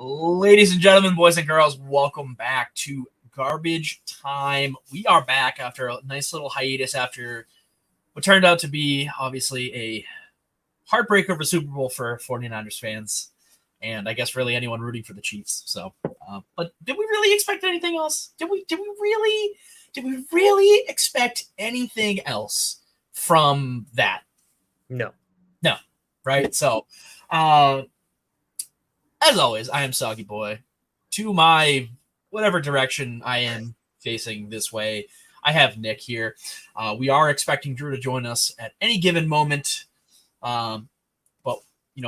Ladies and gentlemen, boys and girls, welcome back to Garbage Time. We are back after a nice little hiatus after what turned out to be obviously a heartbreaker of a Super Bowl for 49ers fans, and I guess really anyone rooting for the Chiefs. So, but did we really expect anything else? Did we really expect anything else from that? No. Right? So, as always, I am Soggy Boy. To my whatever direction I am facing this way, I have Nick here. We are expecting Drew to join us at any given moment. But,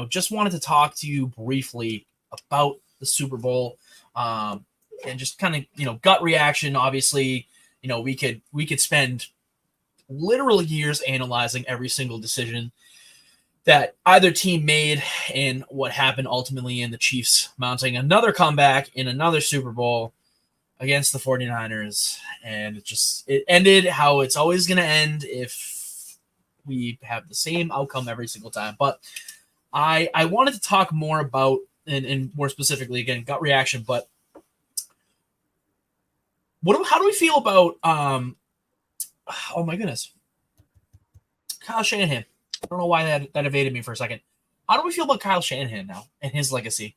just wanted to talk to you briefly about the Super Bowl and just kind of, gut reaction. Obviously, we could spend literal years analyzing every single decision that either team made and what happened ultimately in the Chiefs mounting another comeback in another Super Bowl against the 49ers. And it ended how it's always going to end if we have the same outcome every single time. But I wanted to talk more about, and more specifically, again, gut reaction, but how do we feel about, oh my goodness, Kyle Shanahan? I don't know why that evaded me for a second. How do we feel about Kyle Shanahan now and his legacy?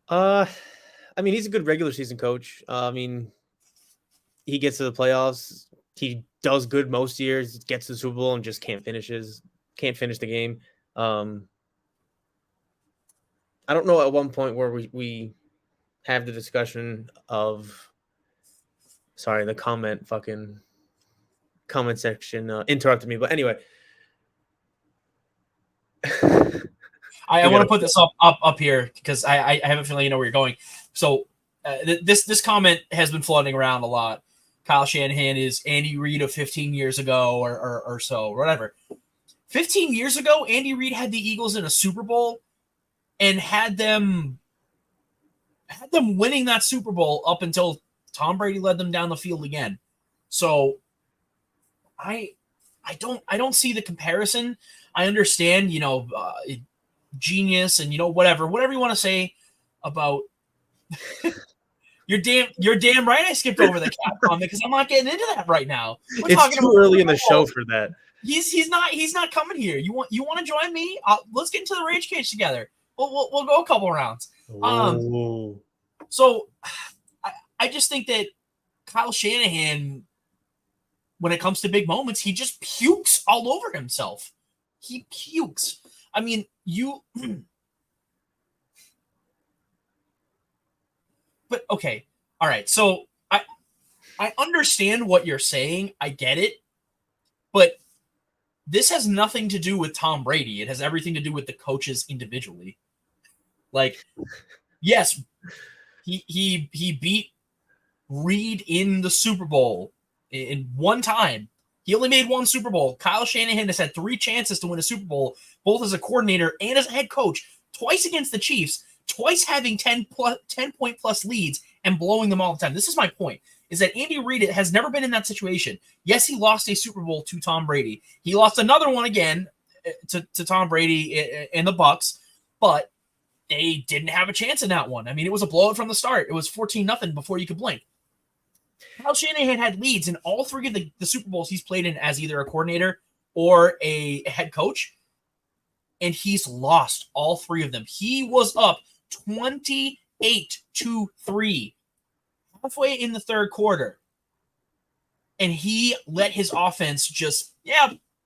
He's a good regular season coach. He gets to the playoffs. He does good most years, gets to the Super Bowl and just can't finish the game. I don't know at one point where we have the discussion of, sorry, the comment section interrupted me. But anyway, I want to put this up here because I have a feeling you know where you're going. So this comment has been floating around a lot. Kyle Shanahan is Andy Reid of 15 years ago or so, whatever. 15 years ago, Andy Reid had the Eagles in a Super Bowl and had them winning that Super Bowl up until Tom Brady led them down the field again. So I don't see the comparison. I understand, genius and whatever you want to say about you're damn right I skipped over the cap comment because I'm not getting into that right now. It's too early in the show for that. He's not coming here. You want to join me? Let's get into the rage cage together. We'll go a couple rounds. So I just think that Kyle Shanahan, when it comes to big moments, he just pukes all over himself. He pukes. I mean, but okay. All right. So I understand what you're saying. I get it. But this has nothing to do with Tom Brady. It has everything to do with the coaches individually. Like, yes, he beat Reid in the Super Bowl in one time. He only made one Super Bowl. Kyle Shanahan has had 3 chances to win a Super Bowl, both as a coordinator and as a head coach, twice against the Chiefs, twice having 10-point plus leads and blowing them all the time. This is my point, is that Andy Reid has never been in that situation. Yes, he lost a Super Bowl to Tom Brady. He lost another one again to Tom Brady and the Bucs, but they didn't have a chance in that one. I mean, it was a blowout from the start. It was 14-0 before you could blink. Kyle Shanahan had leads in all 3 of the Super Bowls he's played in as either a coordinator or a head coach, and he's lost all 3 of them. He was up 28-3 halfway in the third quarter, and he let his offense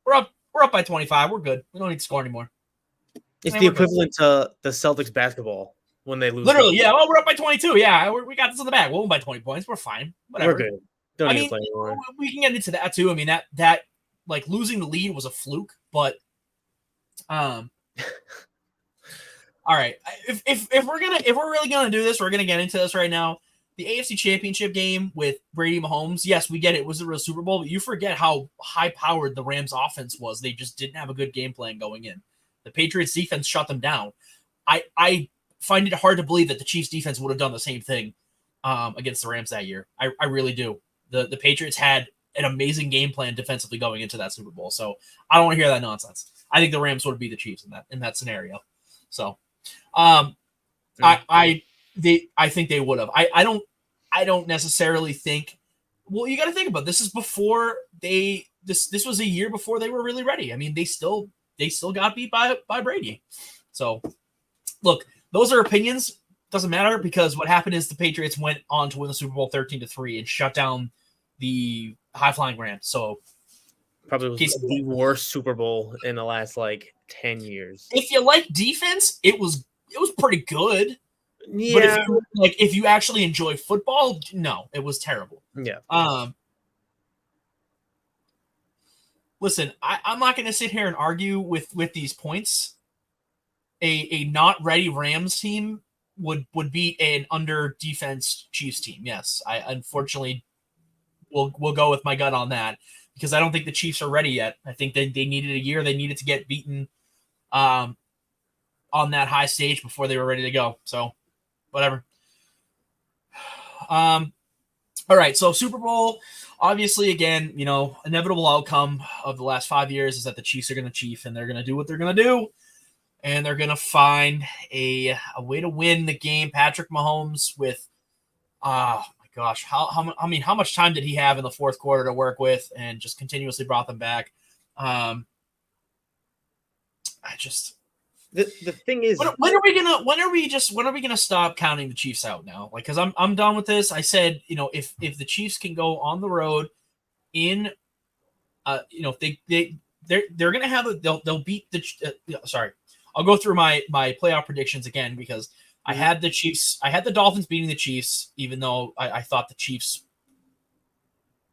we're up by 25. We're good. We don't need to score anymore. It's the equivalent to the Celtics basketball. When they lose, literally, yeah. Well, we're up by 22. Yeah, we got this in the bag. We'll win by 20 points. We're fine. Whatever. We're good. Don't need to play anymore. We can get into that too. I mean, that like losing the lead was a fluke, but all right. If we're really gonna do this, we're gonna get into this right now. The AFC Championship game with Brady Mahomes. Yes, we get it. It was a real Super Bowl, but you forget how high powered the Rams offense was. They just didn't have a good game plan going in. The Patriots defense shut them down. I find it hard to believe that the Chiefs defense would have done the same thing against the Rams that year. I really do. The Patriots had an amazing game plan defensively going into that Super Bowl. So I don't want to hear that nonsense. I think the Rams would be the Chiefs in that scenario. So I I think they would have. I don't necessarily think. Well, you got to think about it. This is before this was a year before they were really ready. I mean, they still got beat by Brady. So look, those are opinions. Doesn't matter, because what happened is the Patriots went on to win the Super Bowl 13-3 and shut down the high flying Rams. So probably was the worst Super Bowl in the last like 10 years. If you like defense, it was pretty good. Yeah. But if you actually enjoy football, no, it was terrible. Yeah. Listen, I'm not going to sit here and argue with these points. A not ready Rams team would beat an under defense Chiefs team. Yes, I unfortunately will go with my gut on that, because I don't think the Chiefs are ready yet. I think they needed a year. They needed to get beaten on that high stage before they were ready to go. So whatever. All right. So Super Bowl, obviously, again, inevitable outcome of the last 5 years is that the Chiefs are going to chief, and they're going to do what they're going to do. And they're going to find a way to win the game. Patrick Mahomes with, my gosh, how much time did he have in the fourth quarter to work with, and just continuously brought them back? The thing is, when are we gonna stop counting the Chiefs out now? Like, because I'm done with this. I said, if the Chiefs can go on the road in, they're gonna have they'll beat the sorry. I'll go through my playoff predictions again, because I had the Chiefs. I had the Dolphins beating the Chiefs, even though I thought the Chiefs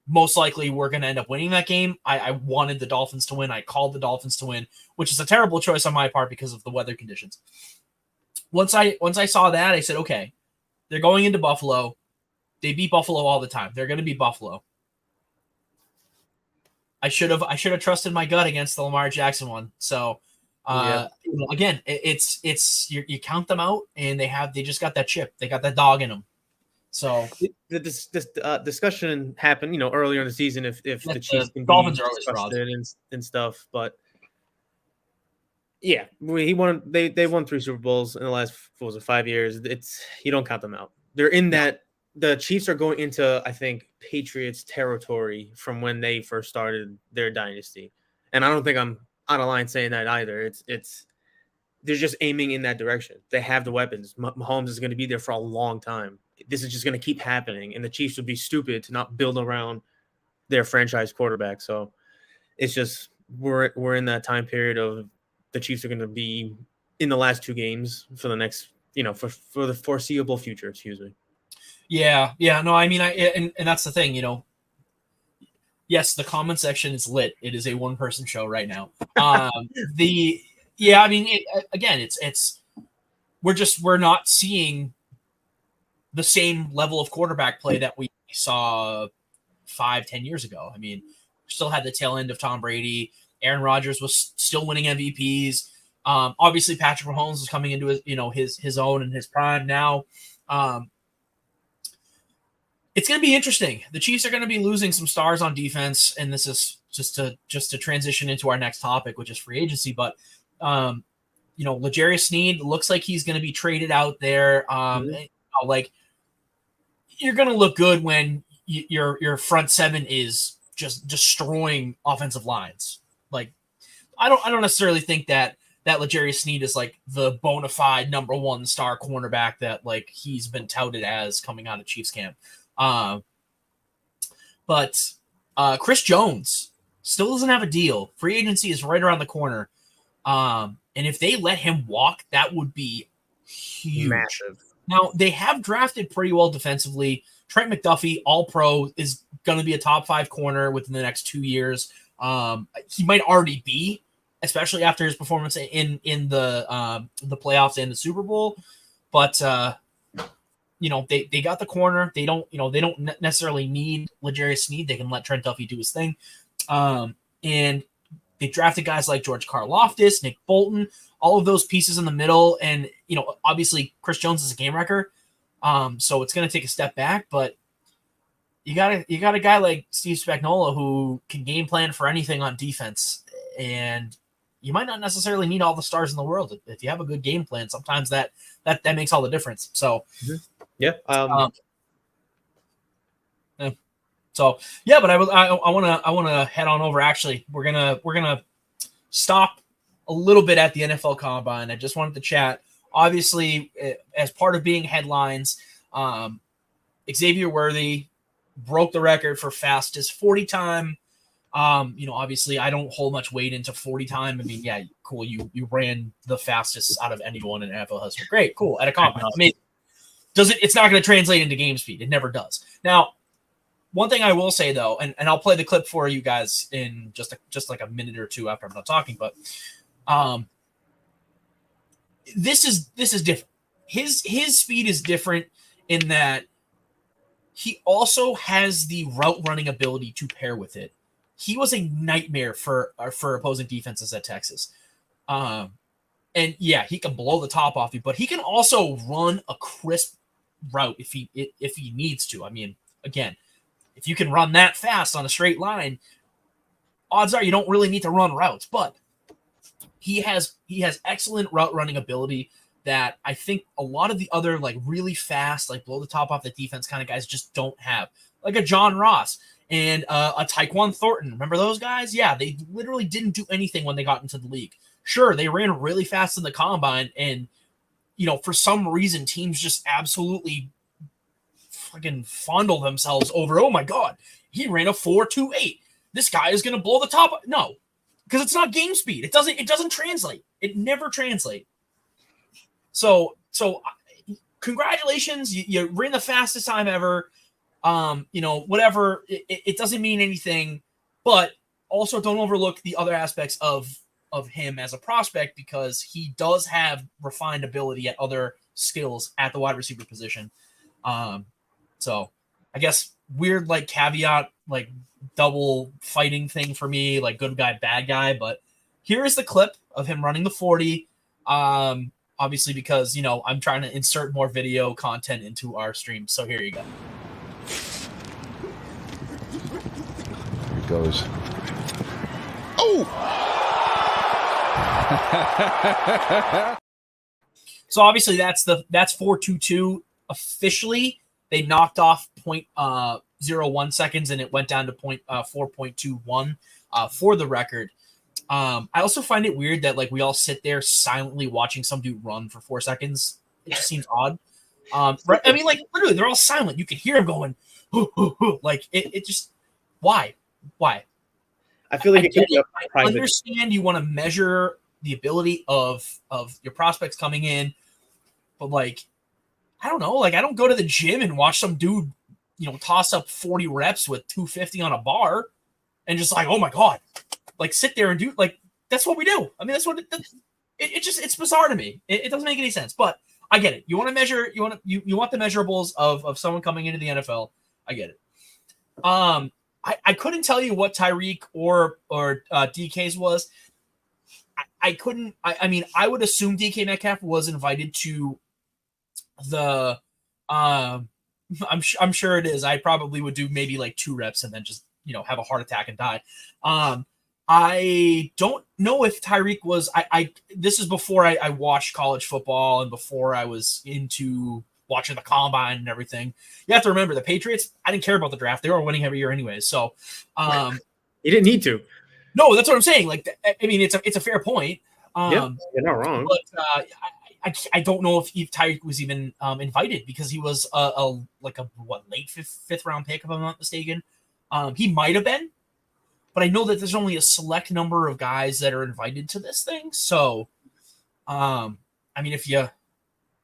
most likely were going to end up winning that game. I wanted the Dolphins to win. I called the Dolphins to win, which is a terrible choice on my part because of the weather conditions. Once I saw that, I said, okay, they're going into Buffalo. They beat Buffalo all the time. They're going to beat Buffalo. I should have trusted my gut against the Lamar Jackson one. So, again, it's you count them out, and they just got that chip. They got that dog in them. So this discussion happened, earlier in the season if the Chiefs can Dolphins be are always trusted and stuff, but yeah, they won 3 Super Bowls in the last 5 years. You don't count them out. They're in that. The Chiefs are going into, I think, Patriots territory from when they first started their dynasty, and I don't think I'm out of line saying that either. They're just aiming in that direction. They have the weapons. Mahomes is going to be there for a long time. This is just going to keep happening, and the Chiefs would be stupid to not build around their franchise quarterback. So it's just we're in that time period of the Chiefs are going to be in the last 2 games for the next, for the foreseeable future. Excuse me. Yeah. No, I mean, and that's the thing, Yes, the comment section is lit. It is a one-person show right now. I mean, again, it's we're not seeing the same level of quarterback play that we saw 5-10 years ago. I mean, we still had the tail end of Tom Brady. Aaron Rodgers was still winning MVPs. Obviously, Patrick Mahomes is coming into his own and his prime now. It's going to be interesting. The Chiefs are going to be losing some stars on defense, and this is just to transition into our next topic, which is free agency. But L'Jarius Sneed looks like he's going to be traded out there. Like, you're going to look good when your front seven is just destroying offensive lines. Like, I don't necessarily think that L'Jarius Sneed is like the bona fide number 1 star cornerback that like he's been touted as coming out of Chiefs camp. But Chris Jones still doesn't have a deal. Free agency is right around the corner. And if they let him walk, that would be huge. Massive. Now, they have drafted pretty well defensively. Trent McDuffie, all-pro, is going to be a top 5 corner within the next 2 years. He might already be, especially after his performance in the playoffs and the Super Bowl. But they got the corner. They don't necessarily need L'Jarius Sneed. They can let Trent Duffy do his thing. And they drafted guys like George Karlaftis, Nick Bolton, all of those pieces in the middle. And, obviously Chris Jones is a game wrecker. So it's going to take a step back, but you got a guy like Steve Spagnuolo who can game plan for anything on defense. And you might not necessarily need all the stars in the world. If you have a good game plan, sometimes that makes all the difference. So, yeah. yeah. So yeah, but I want to head on over. Actually, we're gonna stop a little bit at the NFL Combine. I just wanted to chat. Obviously, as part of being headlines, Xavier Worthy broke the record for fastest 40 time. Obviously, I don't hold much weight into 40 time. I mean, yeah, cool. You ran the fastest out of anyone in NFL history. Great, cool. At a combine. I mean, it's not going to translate into game speed. It never does. Now, one thing I will say though, and I'll play the clip for you guys in just like a minute or two after I'm done talking, but this is different. His speed is different in that he also has the route running ability to pair with it. He was a nightmare for opposing defenses at Texas. And yeah, he can blow the top off you, but he can also run a crisp route if he needs to. I mean, again, if you can run that fast on a straight line, odds are you don't really need to run routes, but he has excellent route running ability that I think a lot of the other like really fast, like blow the top off the defense kind of guys just don't have. Like a John Ross and a Tyquan Thornton. Remember those guys? Yeah, they literally didn't do anything when they got into the league. Sure, they ran really fast in the combine, and for some reason, teams just absolutely fucking fondle themselves over. Oh my god, he ran a 4.28. This guy is gonna blow the top. No, because it's not game speed. It doesn't translate. It never translates. So congratulations, you ran the fastest time ever. Whatever. It doesn't mean anything, but also don't overlook the other aspects of him as a prospect, because he does have refined ability at other skills at the wide receiver position. So I guess weird like caveat, like double fighting thing for me, like good guy, bad guy. But here is the clip of him running the 40. Obviously because, I'm trying to insert more video content into our stream. So here you go. Here it goes. Oh! So obviously that's 4.22 officially. They knocked off 0.01 seconds and it went down to 4.21 for the record. I also find it weird that like we all sit there silently watching some dude run for 4 seconds. It just seems odd. Right? I mean, like literally, they're all silent. You can hear him going, hoo, hoo, hoo. Like it just why? I feel like I understand you want to measure the ability of your prospects coming in, but like I don't know, like I don't go to the gym and watch some dude, toss up 40 reps with 250 on a bar and just like, oh my god, like sit there and do like that's what we do. I mean, that's what it's bizarre to me. It doesn't make any sense, but I get it. You want to measure, you want the measurables of someone coming into the NFL. I get it. I couldn't tell you what Tyreek or DK's was. I couldn't. I mean, I would assume DK Metcalf was invited to the. I'm sure it is. I probably would do maybe like 2 reps and then just have a heart attack and die. I don't know if Tyreek was. This is before I watched college football and before I was into watching the combine and everything. You have to remember the Patriots. I didn't care about the draft. They were winning every year anyways. So, you didn't need to. No, that's what I'm saying. Like, I mean, it's a fair point. Yeah, you're not wrong. But I don't know if Tyreek was even invited because he was a late fifth round pick, if I'm not mistaken. He might have been, but I know that there's only a select number of guys that are invited to this thing. So, I mean,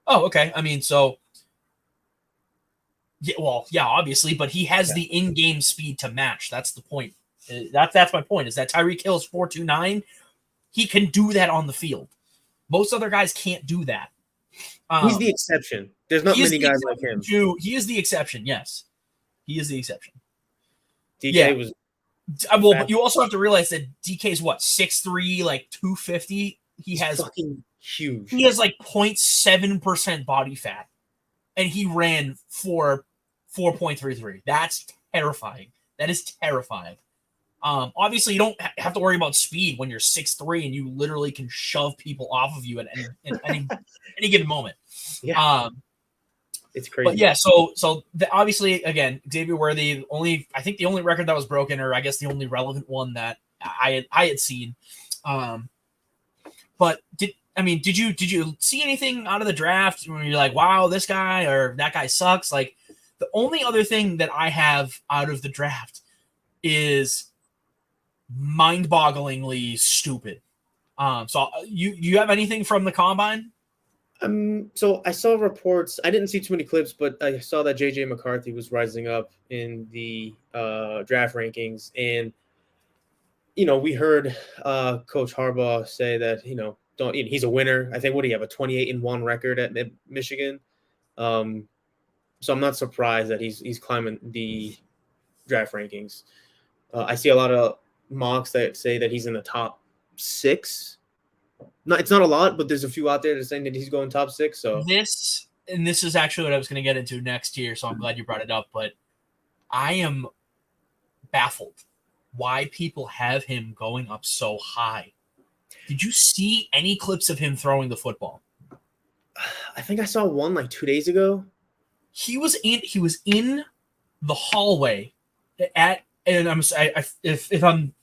okay. I mean, so yeah, well, yeah, obviously, but he has the in-game speed to match. That's the point. That's my point. Is that Tyreek Hill's 4.29? He can do that on the field. Most other guys can't do that. He's the exception. There's not many guys like him. He is the exception. Yes, he is the exception. DK was well, but you also have to realize that DK's what 6'3", like 250. He's fucking huge. He has like 0.7% body fat, and he ran for 4.33. That's terrifying. That is terrifying. Obviously, you don't have to worry about speed when you're 6'3" and you literally can shove people off of you at any given moment. Yeah. It's crazy. But yeah, obviously, again, Xavier Worthy, I think the only record that was broken, or I guess the only relevant one that I had seen. But did you see anything out of the draft when you're like, wow, this guy or that guy sucks? Like, the only other thing that I have out of the draft is mind-bogglingly stupid. So you have anything from the combine? So I saw reports. I didn't see too many clips, but I saw that JJ McCarthy was rising up in the draft rankings, and we heard Coach Harbaugh say that he's a winner. I think, what do you have, a 28-1 record at Michigan? So I'm not surprised that he's climbing the draft rankings. I see a lot of mocks that say that he's in the top 6. No, it's not a lot, but there's a few out there that are saying that he's going top 6. So this is actually what I was going to get into next year. So I'm glad you brought it up. But I am baffled why people have him going up so high. Did you see any clips of him throwing the football? I think I saw one like 2 days ago. He was in the hallway if I'm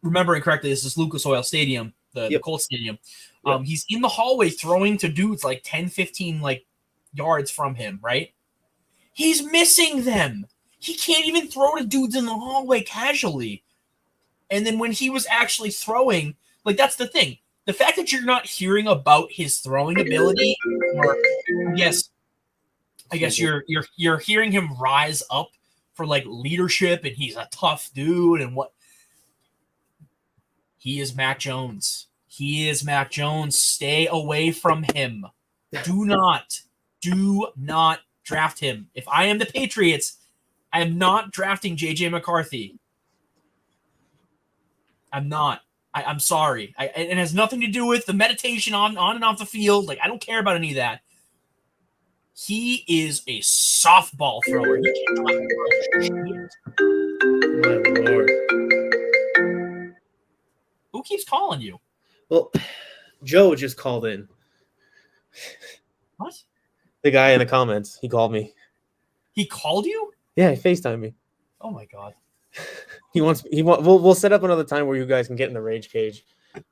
remembering correctly, this is Lucas Oil Stadium, the Colts Stadium. Yep. He's in the hallway throwing to dudes like 10, 15 yards from him, right? He's missing them. He can't even throw to dudes in the hallway casually. And then when he was actually throwing, that's the thing. The fact that you're not hearing about his throwing ability, or I guess you're hearing him rise up for leadership, and he's a tough dude, and what he is. Mac Jones. He is Mac Jones. Stay away from him. Do not draft him. If I am the Patriots, I am not drafting JJ McCarthy. I'm not. I'm sorry. It has nothing to do with the meditation on and off the field. I don't care about any of that. He is a softball thrower. He cannot throw shit. My Lord. Who keeps calling you? Well, Joe just called in. What? The guy in the comments. He called me. He called you? Yeah, he FaceTimed me. Oh my God. We'll set up another time where you guys can get in the rage cage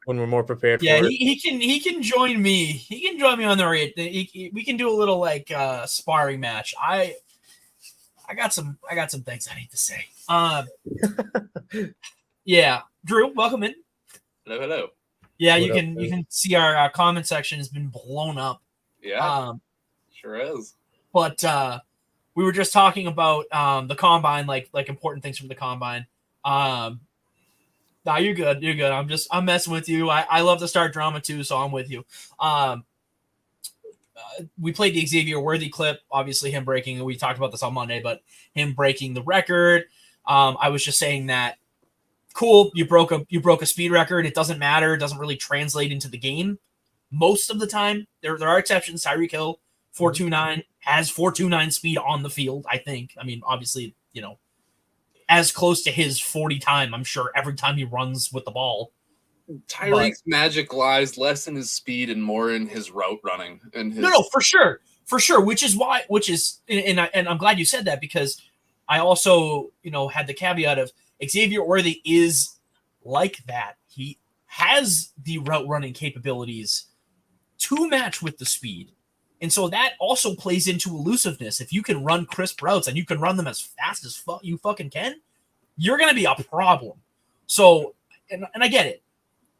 when we're more prepared for it. he can join me. He can join me on the rage. We can do a little sparring match. I got some things I need to say. Yeah, Drew, welcome in. Hello. Yeah, you can see our comment section has been blown up. Yeah. Sure is. But we were just talking about the combine, like important things from the combine. No, you're good. You're good. I'm messing with you. I love to start drama too, so I'm with you. We played the Xavier Worthy clip, obviously him breaking, and we talked about this on Monday, but him breaking the record. I was just saying that cool, you broke a speed record. It doesn't matter. It doesn't really translate into the game. Most of the time, there are exceptions. Tyreek Hill, 4.29, has 4.29 speed on the field, I think. I mean, obviously, as close to his 40 time, I'm sure, every time he runs with the ball. Tyreek's magic lies less in his speed and more in his route running. And his... No, for sure. And I'm glad you said that, because I also, had the caveat of Xavier Worthy is like that. He has the route running capabilities to match with the speed. And so that also plays into elusiveness. If you can run crisp routes and you can run them as fast as you fucking can, you're going to be a problem. So, and I get it.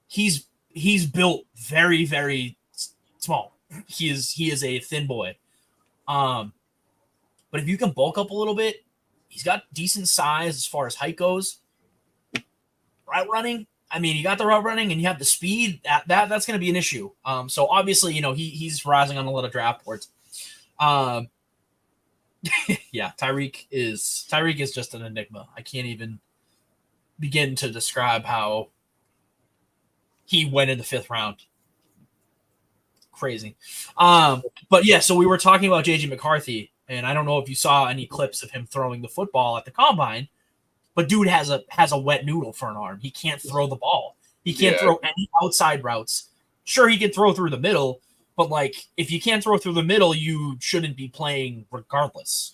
He's built very, very small. He is a thin boy. But if you can bulk up a little bit, he's got decent size as far as height goes. Route running, I mean, you got the route running and you have the speed. That's going to be an issue. So obviously, he's rising on a lot of draft boards. Yeah, Tyreek is just an enigma. I can't even begin to describe how he went in the 5th round. Crazy. But yeah, so we were talking about JJ McCarthy, and I don't know if you saw any clips of him throwing the football at the combine, but dude has a wet noodle for an arm. He can't throw the ball. He can't throw any outside routes. Sure, he can throw through the middle, but like if you can't throw through the middle, you shouldn't be playing regardless.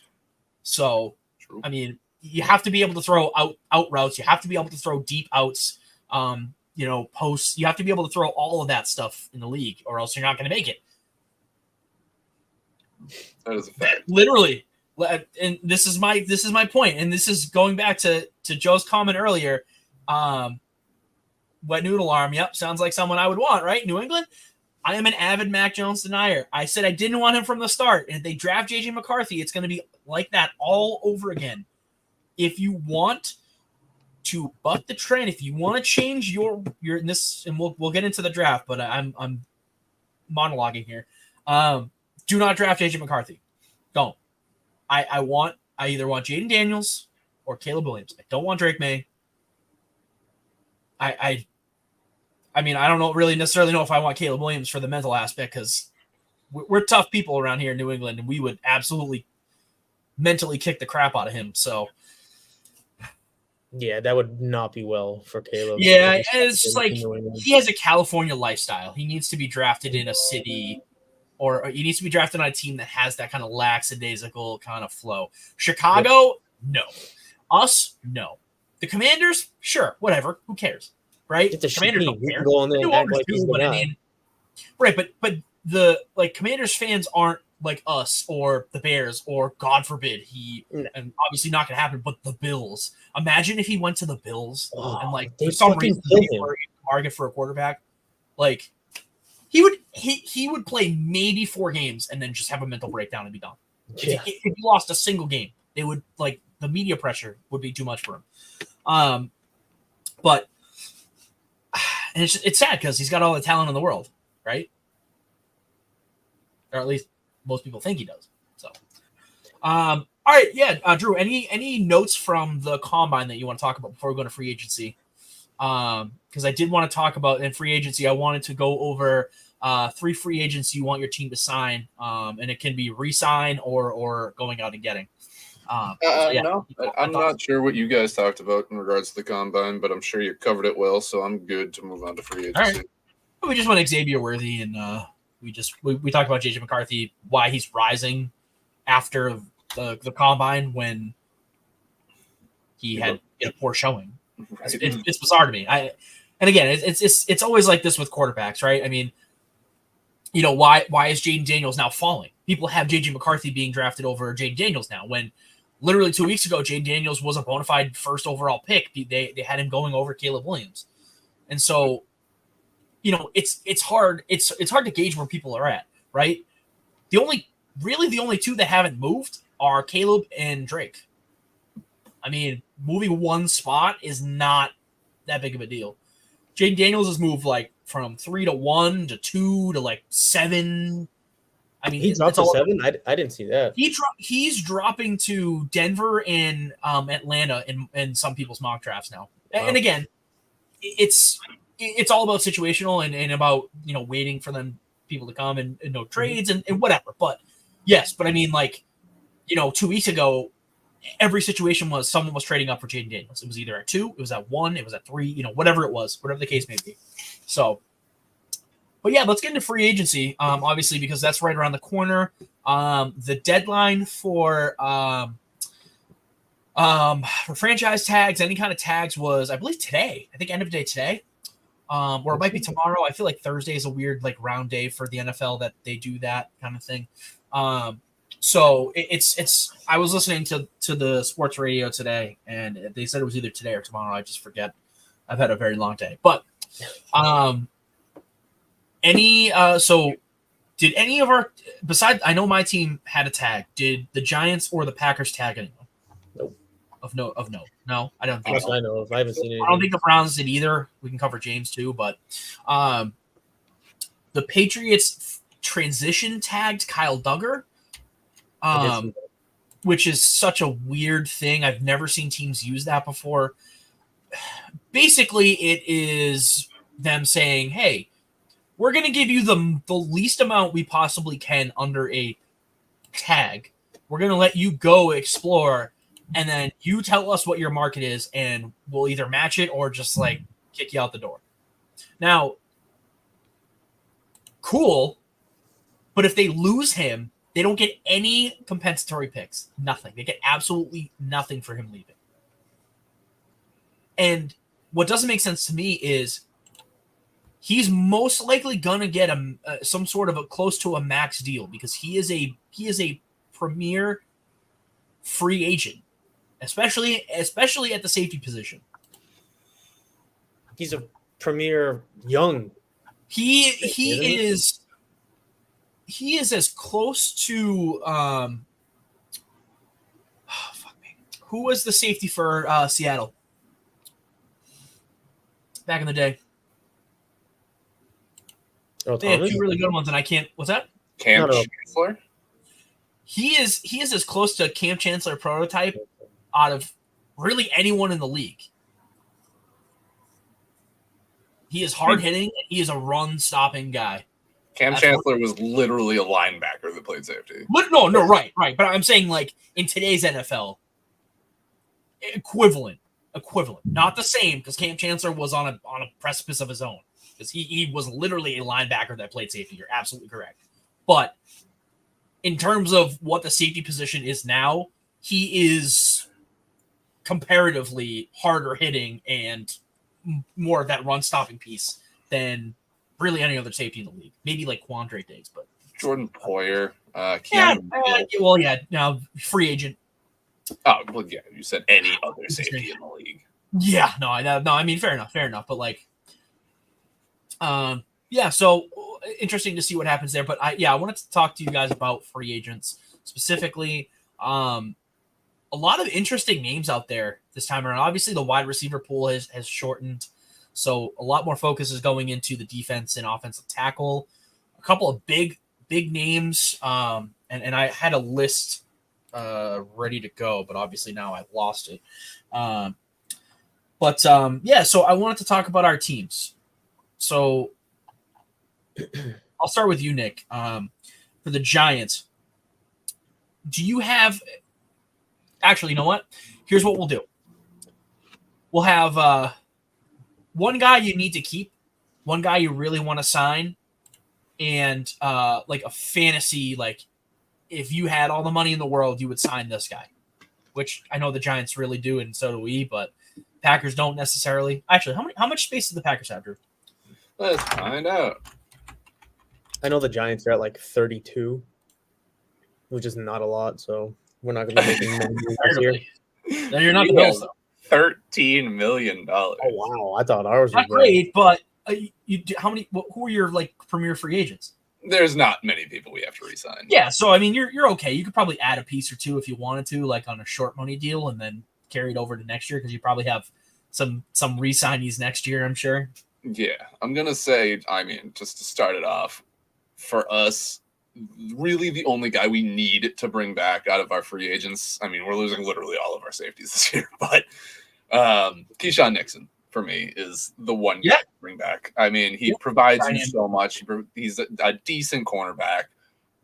So, True. I mean, you have to be able to throw out routes. You have to be able to throw deep outs. Posts. You have to be able to throw all of that stuff in the league, or else you're not going to make it. That is a fact. Literally, and this is my point, and this is going back to Joe's comment earlier. Wet noodle arm. Yep, sounds like someone I would want, right? New England. I am an avid Mac Jones denier. I said I didn't want him from the start, and if they draft JJ McCarthy, it's going to be like that all over again. If you want to buck the trend, if you want to change your in this, and we'll get into the draft, but I'm monologuing here. Do not draft JJ McCarthy. Don't. I either want Jaden Daniels or Caleb Williams. I don't want Drake May. I mean, I don't really necessarily know if I want Caleb Williams for the mental aspect, because we're tough people around here in New England, and we would absolutely mentally kick the crap out of him. So, yeah, that would not be well for Caleb. Yeah, it's just like he has a California lifestyle. He needs to be drafted in a city, or he needs to be drafted on a team that has that kind of lackadaisical kind of flow. Chicago, no. Us, no. The Commanders, sure, whatever. Who cares? Right? It's a Commanders don't care. Go on there and act like he's but I mean, right, but the Commanders fans aren't like us or the Bears or God forbid and obviously not gonna happen, but the Bills. Imagine if he went to the Bills and like for some reason they were a target for a quarterback. Like he would play maybe 4 games and then just have a mental breakdown and be done. Yeah. If he lost a single game, they would like the media pressure would be too much for him. But and it's sad because he's got all the talent in the world, right? Or at least most people think he does. So, all right, yeah, Drew. Any notes from the combine that you want to talk about before we go to free agency? Because I did want to talk about in free agency. I wanted to go over 3 free agents you want your team to sign, and it can be re-sign or going out and getting. No, I'm not sure what you guys talked about in regards to the combine, but I'm sure you covered it well, so I'm good to move on to free agency. All right. We just went Xavier Worthy, and we talked about JJ McCarthy, why he's rising after the combine when he had a poor showing. Right. It's bizarre to me. And again, it's always like this with quarterbacks, right? I mean, why is Jaden Daniels now falling? People have JJ McCarthy being drafted over Jaden Daniels now, when literally 2 weeks ago, Jaden Daniels was a bona fide first overall pick. They had him going over Caleb Williams. And so, it's hard. It's hard to gauge where people are at, right? The only 2 that haven't moved are Caleb and Drake. I mean, moving 1 spot is not that big of a deal. Jaden Daniels has moved like from 3 to 1 to 2 to like 7. I mean, he dropped to 7. I didn't see that. He's dropping to Denver and Atlanta in some people's mock drafts now. Wow. And again, it's all about situational and about waiting for people to come and no trades and whatever. But yes, I mean, like 2 weeks ago, every situation was someone was trading up for Jaden Daniels. It was either at 2, it was at 1, it was at 3, whatever it was, whatever the case may be. So, but yeah, let's get into free agency. Obviously, because that's right around the corner. The deadline for franchise tags, any kind of tags, was, I believe, today. I think end of day today. Or it might be tomorrow. I feel like Thursday is a weird like round day for the NFL that they do that kind of thing. So it's. I was listening to the sports radio today, and they said it was either today or tomorrow. I just forget. I've had a very long day, but so did any of our, besides, I know my team had a tag. Did the Giants or the Packers tag anyone? Nope. Of no. No, I don't think so. I know. I haven't seen it. I don't think the Browns did either. We can cover James too, but the Patriots transition tagged Kyle Duggar, which is such a weird thing. I've never seen teams use that before. Basically, it is them saying, hey, we're going to give you the least amount we possibly can under a tag. We're going to let you go explore, and then you tell us what your market is, and we'll either match it or just like kick you out the door. Now, cool, but if they lose him, they don't get any compensatory picks. Nothing. They get absolutely nothing for him leaving. And what doesn't make sense to me is he's most likely gonna get some sort of a close to a max deal because he is a premier free agent, especially at the safety position. He's a premier young. He is as close to fuck me. Who was the safety for Seattle back in the day? They had two really good ones, and I can't. What's that? Cam Chancellor. He is as close to a Cam Chancellor prototype out of really anyone in the league. He is hard hitting. He is a run stopping guy. Cam Chancellor was literally a linebacker that played safety. But no, right. But I'm saying like in today's NFL, equivalent, not the same because Cam Chancellor was on a precipice of his own because he was literally a linebacker that played safety. You're absolutely correct. But in terms of what the safety position is now, he is comparatively harder hitting and more of that run stopping piece than really any other safety in the league. Maybe like Quandre Diggs, but Jordan Poyer. Now free agent. Oh, well, yeah. You said any other safety in the league. Yeah, no. I mean, fair enough. But like, yeah. So interesting to see what happens there. But I wanted to talk to you guys about free agents specifically. A lot of interesting names out there this time around. Obviously, the wide receiver pool has shortened, so a lot more focus is going into the defense and offensive tackle. A couple of big names, and I had a list ready to go, but obviously now I've lost it. So I wanted to talk about our teams. So I'll start with you, Nick. For the Giants, do you have? Actually, you know what? Here's what we'll do. We'll have one guy you need to keep, one guy you really want to sign, and like a fantasy, like if you had all the money in the world, you would sign this guy, which I know the Giants really do, and so do we, but Packers don't necessarily. Actually, how much space do the Packers have, Drew? Let's find out. I know the Giants are at like 32, which is not a lot, so we're not going to be making many moves this year. Then you're not the Bills, though. $13 million. Oh wow! I thought ours was not great, but how many? Who are your like premier free agents? There's not many people we have to re-sign. Yeah, so I mean, you're okay. You could probably add a piece or two if you wanted to, like on a short money deal, and then carry it over to next year because you probably have some re-signees next year. I'm sure. Yeah, I'm gonna say. I mean, just to start it off, for us, really the only guy we need to bring back out of our free agents. I mean, we're losing literally all of our safeties this year, but Keyshawn Nixon for me is the one guy to bring back. I mean, he provides you so much. He's a decent cornerback,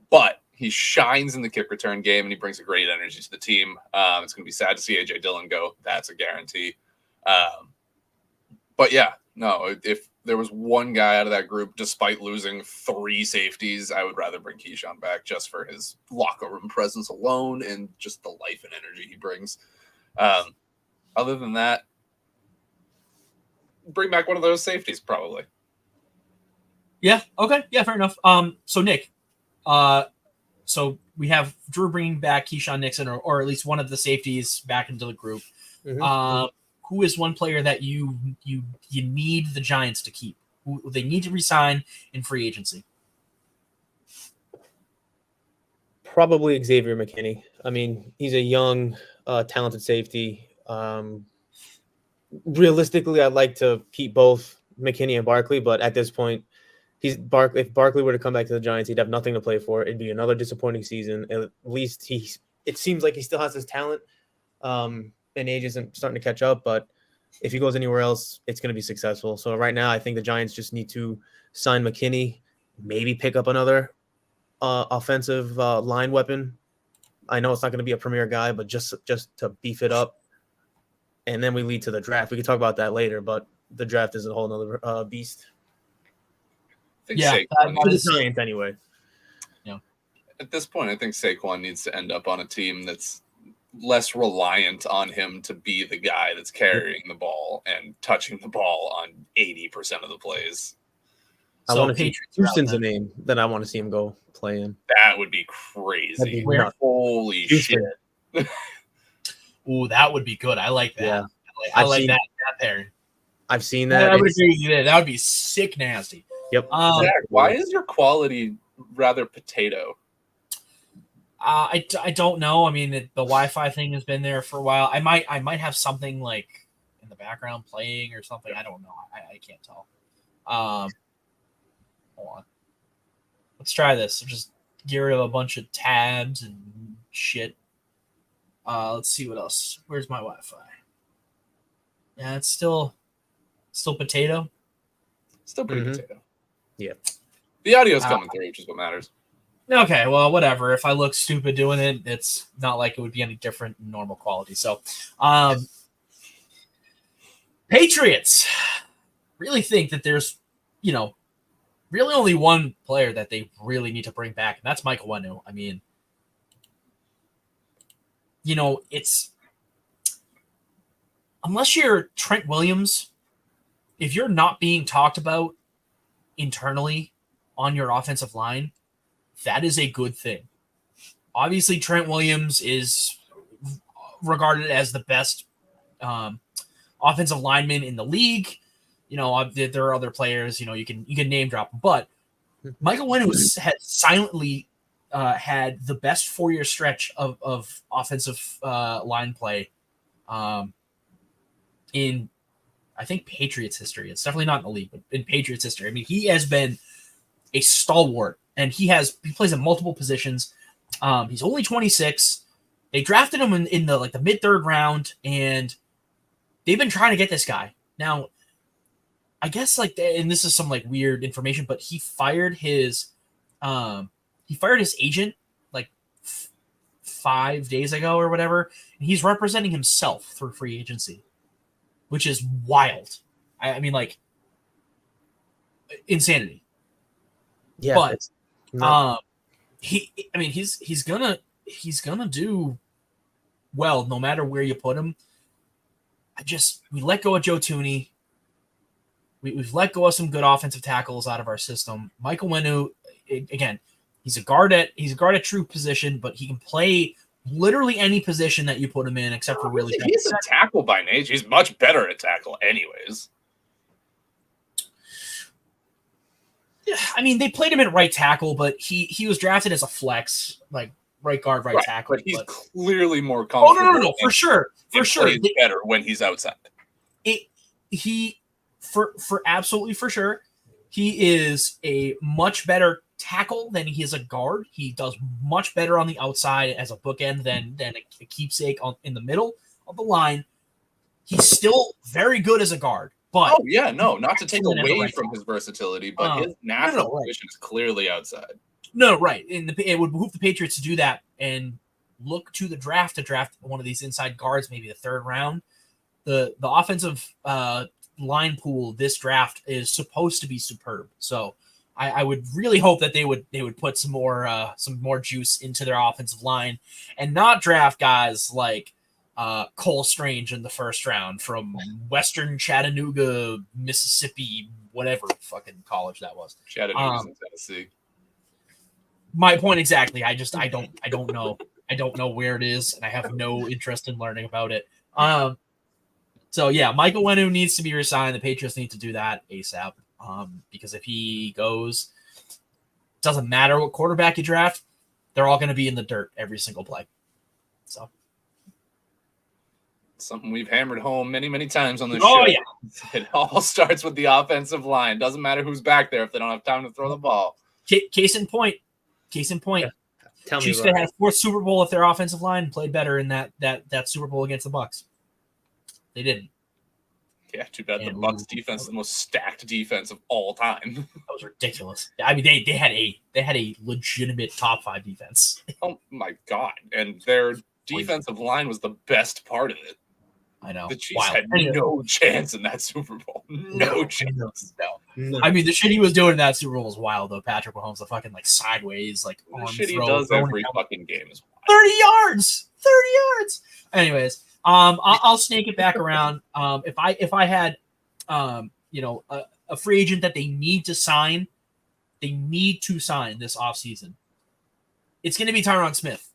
but he shines in the kick return game and he brings a great energy to the team. It's going to be sad to see AJ Dillon go. That's a guarantee. But yeah, no, if there was one guy out of that group, despite losing 3 safeties, I would rather bring Keyshawn back just for his locker room presence alone and just the life and energy he brings. Other than that, bring back one of those safeties probably. Yeah. Okay. Yeah. Fair enough. So Nick, so we have Drew bringing back Keyshawn Nixon or at least one of the safeties back into the group. Mm-hmm. Who is one player that you need the Giants to keep? Who they need to re-sign in free agency? Probably Xavier McKinney. I mean, he's a young, talented safety. Realistically, I'd like to keep both McKinney and Barkley, but at this point, if Barkley were to come back to the Giants, he'd have nothing to play for. It'd be another disappointing season. At least it seems like he still has his talent. And age isn't starting to catch up, but if he goes anywhere else, it's going to be successful. So right now, I think the Giants just need to sign McKinney, maybe pick up another offensive line weapon. I know it's not going to be a premier guy, but just to beef it up. And then we lead to the draft. We can talk about that later, but the draft is a whole nother beast. I think Yeah, Saquon For the is- Giants, anyway. at this point, I think Saquon needs to end up on a team that's less reliant on him to be the guy that's carrying the ball and touching the ball on 80% of the plays. I So want to see Patriots are out Houston's a then. name that I want to see him go play in. That would be That'd crazy. be Where? nuts. Holy Houston. shit. Ooh, that would be good. I like that. Yeah. I I've like seen- that pairing. I've seen I that. would It's- agree with you there. That would be sick nasty. Yep. Zach, why is your quality rather potato? I don't know. I mean, the Wi-Fi thing has been there for a while. I might have something like in the background playing or something. I don't know. I can't tell. Hold on. Let's try this. Just get rid of a bunch of tabs and shit. Let's see what else. Where's my Wi-Fi? Yeah, it's still potato. Still pretty Mhm. potato. Yeah. The audio's coming through, which is what matters. Okay, well, whatever. If I look stupid doing it, it's not like it would be any different in normal quality. So, Patriots really think that there's, really only one player that they really need to bring back, and that's Michael Wenu. I mean, it's unless you're Trent Williams, if you're not being talked about internally on your offensive line, that is a good thing. Obviously, Trent Williams is regarded as the best offensive lineman in the league. There are other players, you can name drop them, but Michael Wenu has silently had the best 4-year stretch of offensive line play in, I think, Patriots history. It's definitely not in the league, but in Patriots history. I mean, he has been a stalwart, and he plays in multiple positions. He's only 26. They drafted him in the mid-third round, and they've been trying to get this guy. Now, I guess and this is some weird information, but he fired his agent 5 days ago or whatever, and he's representing himself through free agency, which is wild. I mean, insanity. Yeah. But it's not- he's gonna do well no matter where you put him. We let go of Joe Tooney. We've let go of some good offensive tackles out of our system. Michael Wenu, again, he's a guard at true position, but he can play literally any position that you put him in, except for really. He's a tackle by nature. He's much better at tackle, anyways. I mean, they played him at right tackle, but he was drafted as a flex, right guard, right tackle. But he's clearly more comfortable. No, for sure. Plays better when he's outside. For absolutely for sure, he is a much better tackle than he is a guard. He does much better on the outside as a bookend than a keepsake in the middle of the line. He's still very good as a guard. But not to take away from his versatility, but his natural position is clearly outside. No, right. And it would behoove the Patriots to do that and look to the draft to draft one of these inside guards, maybe the third round. The offensive line pool this draft is supposed to be superb. So I would really hope that they would put some more juice into their offensive line and not draft guys like Cole Strange in the first round from Western Chattanooga, Mississippi, whatever fucking college that was. Chattanooga's in Tennessee. My point exactly. I don't know. I don't know where it is, and I have no interest in learning about it. So yeah, Michael Wenu needs to be resigned. The Patriots need to do that ASAP. Because if he goes, doesn't matter what quarterback you draft, they're all going to be in the dirt every single play. So something we've hammered home many, many times on this show. Yeah. It all starts with the offensive line. Doesn't matter who's back there if they don't have time to throw the ball. Case in point. Yeah. Chiefs could have had a fourth Super Bowl if their offensive line played better in that Super Bowl against the Bucs. They didn't. Yeah, too bad the And Bucks defense is the most stacked defense of all time. That was ridiculous. I mean, they had a legitimate top 5 defense. Oh my god! And their defensive line was the best part of it. I know. The Chiefs had no chance in that Super Bowl. No chance. No. I mean, the shit he was doing in that Super Bowl was wild, though. Patrick Mahomes, the fucking sideways, the shit he does every fucking game is wild. 30 yards. 30 yards. Anyways, I'll snake it back around. If I had, a free agent that they need to sign this offseason, it's going to be Tyron Smith.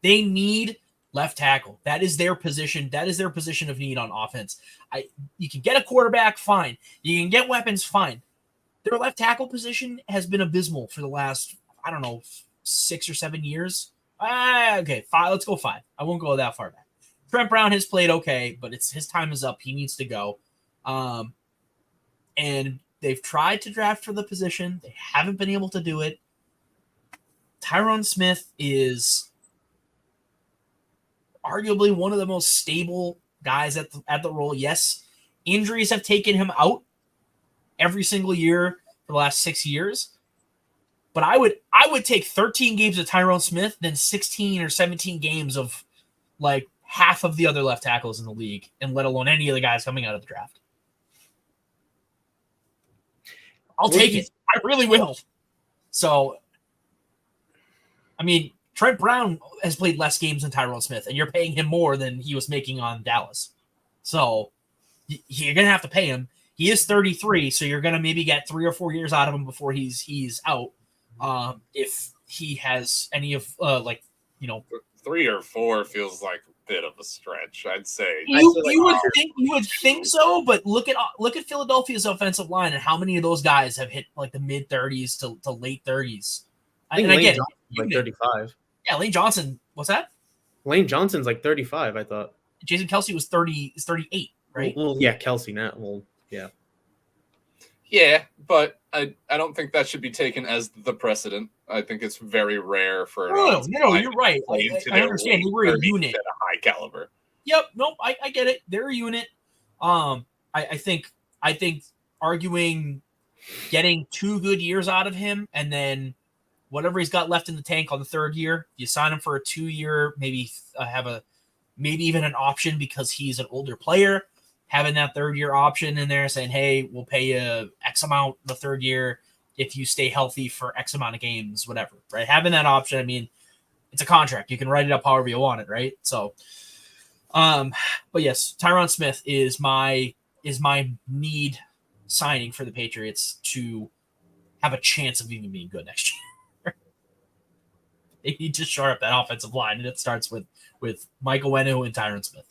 They need left tackle. That is their position. That is their position of need on offense. You can get a quarterback, fine. You can get weapons, fine. Their left tackle position has been abysmal for the last, 6 or 7 years. Okay, 5. Let's go 5. I won't go that far back. Trent Brown has played okay, but his time is up. He needs to go. And they've tried to draft for the position. They haven't been able to do it. Tyron Smith is arguably one of the most stable guys at the role. Yes, injuries have taken him out every single year for the last 6 years. But I would take 13 games of Tyron Smith than 16 or 17 games of like half of the other left tackles in the league, and let alone any of the guys coming out of the draft. I'll take it. I really will. So, I mean, Trent Brown has played less games than Tyron Smith, and you're paying him more than he was making on Dallas. So you're going to have to pay him. He is 33, so you're going to maybe get 3 or 4 years out of him before he's out. If he has any of 3 or 4 feels like a bit of a stretch, I'd say. You would think so, but look at Philadelphia's offensive line and how many of those guys have hit like the mid 30s to late 30s. I think Lane Johnson's like 35. Yeah, Lane Johnson. What's that? Lane Johnson's like 35, I thought. Jason Kelce was 38, right? Well, yeah, Kelce now. Well, yeah. Yeah, but I don't think that should be taken as the precedent. I think it's very rare for no, you're right. I understand. They were a unit at a high caliber. Yep, nope, I get it. They're a unit. I think arguing getting 2 good years out of him and then whatever he's got left in the tank on the 3rd year, you sign him for a 2-year, maybe maybe even an option because he's an older player. Having that 3rd year option in there saying, hey, we'll pay you X amount the 3rd year if you stay healthy for X amount of games, whatever, right? Having that option, I mean, it's a contract. You can write it up however you want it, right? So, but yes, Tyron Smith is my need signing for the Patriots to have a chance of even being good next year. They need to shore up that offensive line, and it starts with Michael Wenu and Tyron Smith.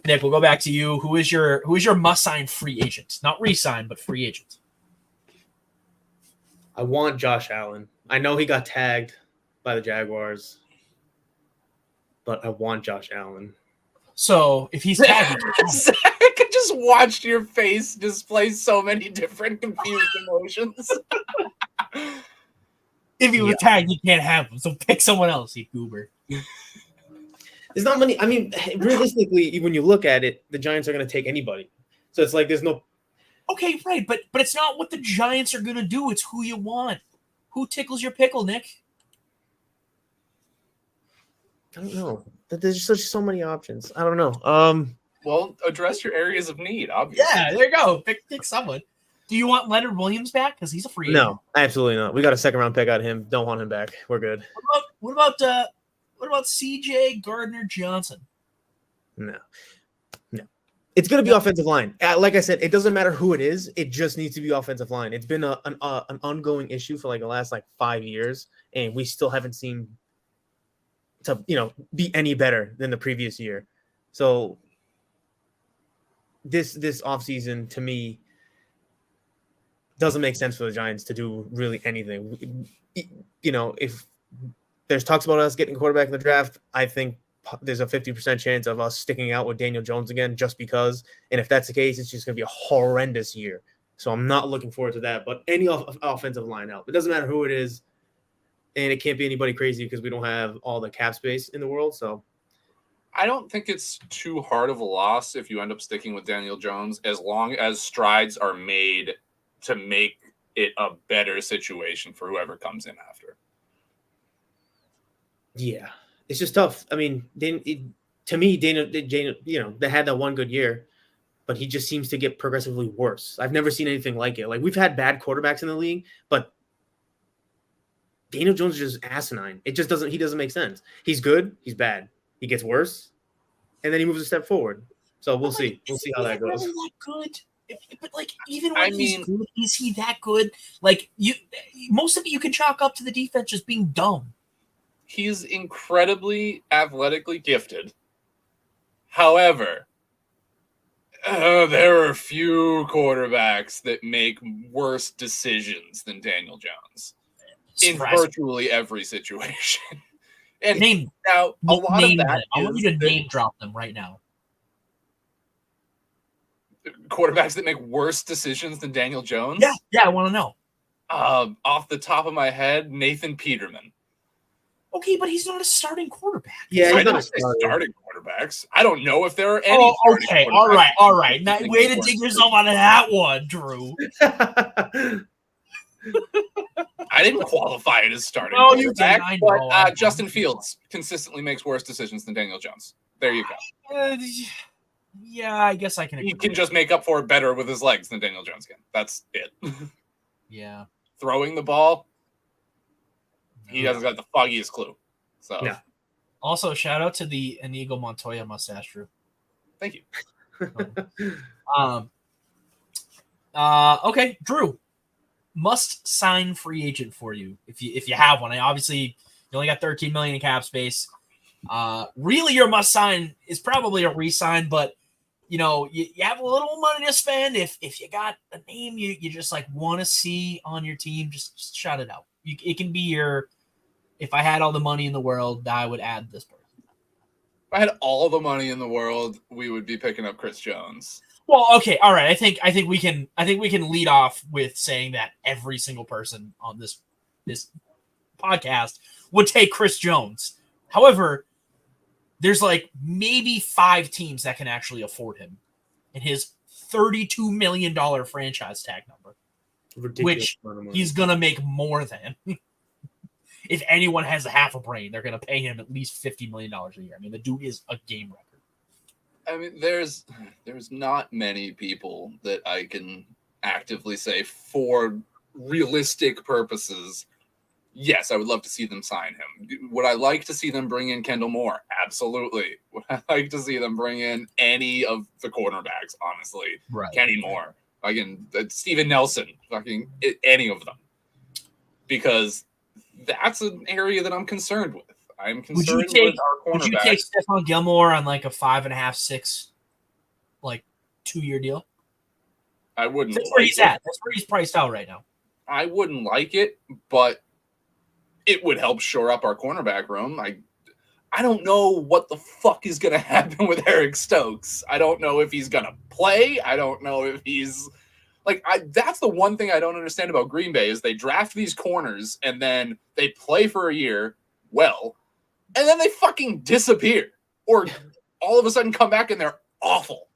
Nick, we'll go back to you. Who is your must-sign free agent? Not re-sign, but free agent. I want Josh Allen. I know he got tagged by the Jaguars, but I want Josh Allen. So if he's tagged, I could just watch your face display so many different confused emotions. If he was tagged, you can't have him. So pick someone else, you goober. There's not many. I mean, realistically, when you look at it, the Giants are going to take anybody. So it's like there's no. Okay, right, but it's not what the Giants are going to do. It's who you want. Who tickles your pickle, Nick? I don't know. There's just so many options. I don't know. Well, address your areas of need, obviously. Yeah, there you go. Pick someone. Do you want Leonard Williams back? Because he's a free agent. No, absolutely not. We got a 2nd-round pick out of him. Don't want him back. We're good. What about CJ Gardner-Johnson? No. It's going to be offensive line. Like I said, it doesn't matter who it is. It just needs to be offensive line. It's been an ongoing issue for like the last 5 years, and we still haven't seen to be any better than the previous year. So this offseason to me doesn't make sense for the Giants to do really anything. If there's talks about us getting a quarterback in the draft, I think there's a 50% chance of us sticking out with Daniel Jones again just because. And if that's the case, it's just going to be a horrendous year. So I'm not looking forward to that. But any offensive line help. It doesn't matter who it is. And it can't be anybody crazy because we don't have all the cap space in the world. So I don't think it's too hard of a loss if you end up sticking with Daniel Jones, as long as strides are made to make it a better situation for whoever comes in after. Yeah, it's just tough. I mean, to me, Dana, they had that one good year, but he just seems to get progressively worse. I've never seen anything like it. Like, we've had bad quarterbacks in the league, but Daniel Jones is just asinine. He doesn't make sense. He's good, he's bad. He gets worse, and then he moves a step forward. So we'll see. We'll see how that goes. Really that good? But like, even when he's good, is he that good? Like, most of it you can chalk up to the defense just being dumb. He's incredibly athletically gifted. However, there are few quarterbacks that make worse decisions than Daniel Jones in virtually every situation. And now, a lot of that I want you to name drop them right now. Quarterbacks that make worse decisions than Daniel Jones? Yeah, I want to know. Off the top of my head, Nathan Peterman. Okay, but he's not a starting quarterback. Yeah, I don't say starting quarterbacks. I don't know if there are any. Oh, okay, all right. Now, way to dig yourself out of that one, Drew. I didn't qualify it as starting quarterback, but Justin Fields consistently makes worse decisions than Daniel Jones. There you go. Yeah, I guess I can agree. He can just make up for it better with his legs than Daniel Jones can. That's it. Yeah. Throwing the ball, he hasn't got the foggiest clue. So, yeah. Also, shout out to the Inigo Montoya mustache, Drew. Thank you. Okay, Drew. Must sign free agent for you if you have one. And obviously, you only got $13 million in cap space. Really, your must sign is probably a re-sign, but you have a little money to spend. If you got a name you just like want to see on your team, just shout it out. It can be your. If I had all the money in the world, I would add this person. If I had all the money in the world, we would be picking up Chris Jones. Well, okay, all right. I think we can lead off with saying that every single person on this podcast would take Chris Jones. However, there's like maybe 5 teams that can actually afford him in his $32 million franchise tag number, which he's gonna make more than. If anyone has a half a brain, they're gonna pay him at least $50 million a year. I mean, the dude is a game record. I mean, there's not many people that I can actively say for realistic purposes, yes, I would love to see them sign him. Would I like to see them bring in Kendall Moore? Absolutely. Would I like to see them bring in any of the cornerbacks, honestly? Right. Kenny Moore. Again, Steven Nelson. Fucking any of them. Because that's an area that I'm concerned with. I'm concerned with our cornerbacks. Would you take Stephon Gilmore on like a 5.5, 6, like 2-year deal? I wouldn't. That's where he's at. That's where he's priced out right now. I wouldn't like it, but it would help shore up our cornerback room. I don't know what the fuck is going to happen with Eric Stokes. I don't know if he's going to play. I don't know if he's that's the one thing I don't understand about Green Bay is they draft these corners and then they play for a year well, and then they fucking disappear or all of a sudden come back and they're awful.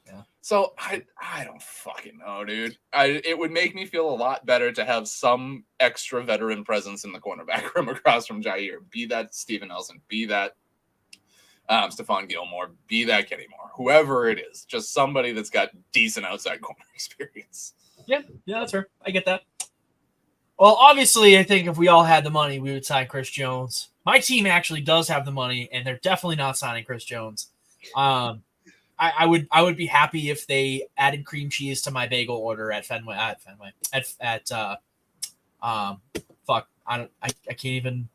Yeah. So I don't fucking know, dude. It would make me feel a lot better to have some extra veteran presence in the cornerback room across from Jair. Be that Steven Nelson, be that Stephon Gilmore, be that Kenny Moore, whoever it is, just somebody that's got decent outside corner experience. Yeah, that's fair. I get that. Well, obviously, I think if we all had the money, we would sign Chris Jones. My team actually does have the money, and they're definitely not signing Chris Jones. I would be happy if they added cream cheese to my bagel order at Fenway. I can't even.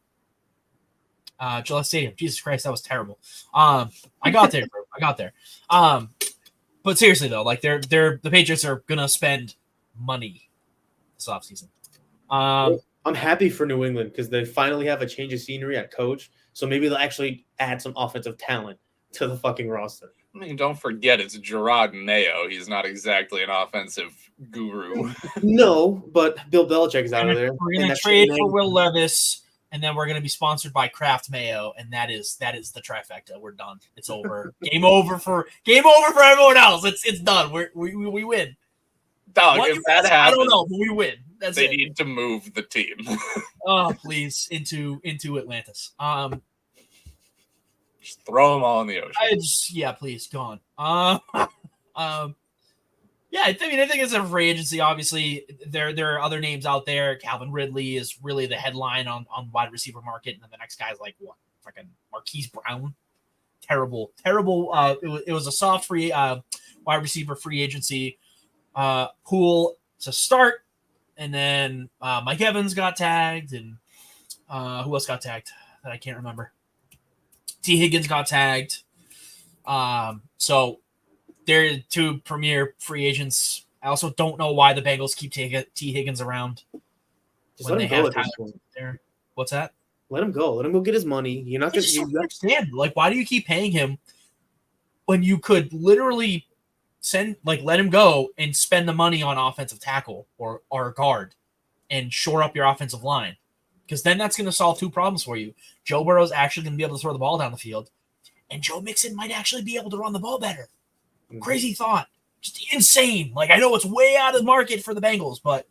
Gillette Stadium. Jesus Christ, that was terrible. I got there, bro. I got there. But seriously though, like the Patriots are gonna spend money this offseason. I'm happy for New England because they finally have a change of scenery at coach. So maybe they'll actually add some offensive talent to the fucking roster. I mean, don't forget it's Gerard Mayo. He's not exactly an offensive guru. No, but Bill Belichick is out of there. We're gonna trade for Will Levis. and then we're going to be sponsored by Kraft Mayo, and that is the trifecta. We're done. It's over. Game over for everyone else. It's done. We win. Dog, What if you that guys, happens, I don't know, but we win. That's they it. need to move the team. Oh, please, into Atlantis. Just throw them all in the ocean. Please, go on. Yeah, I think it's a free agency. Obviously, there are other names out there. Calvin Ridley is really the headline on wide receiver market, and then the next guy's like what, fucking Marquise Brown. Terrible. It was a soft free wide receiver free agency pool to start, and then Mike Evans got tagged, and who else got tagged that I can't remember. T. Higgins got tagged. So they're two premier free agents. I also don't know why the Bengals keep T. Higgins around Just when let they him go have at this Tyler point. there. What's that? Let him go. Let him go get his money. You're not I just going don't understand. Like, why do you keep paying him when you could literally let him go and spend the money on offensive tackle or guard and shore up your offensive line? Because then that's going to solve two problems for you. Joe Burrow's actually going to be able to throw the ball down the field, and Joe Mixon might actually be able to run the ball better. Crazy thought. Just insane. Like, I know it's way out of the market for the Bengals, but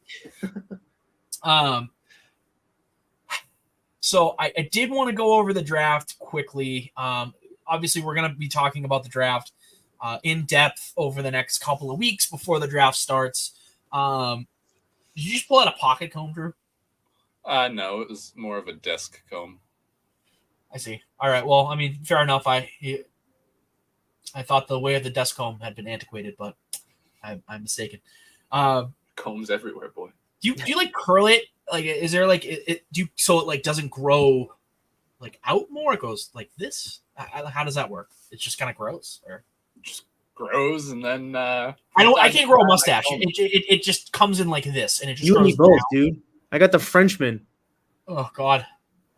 so I did want to go over the draft quickly. Obviously, we're going to be talking about the draft in depth over the next couple of weeks before the draft starts. Did you just pull out a pocket comb, Drew? No, it was more of a desk comb. I see. All right. Well, I mean, fair enough. I thought the way of the desk comb had been antiquated, but I'm mistaken. Combs everywhere, boy. Do you like curl it? Like, is there like it? Do you, so it like doesn't grow like out more? It goes like this. How does that work? It just kind of grows, or Just grows and then. I can't grow a mustache. It just comes in like this, and it just You and grows me both, down. dude. I got the Frenchman. Oh God.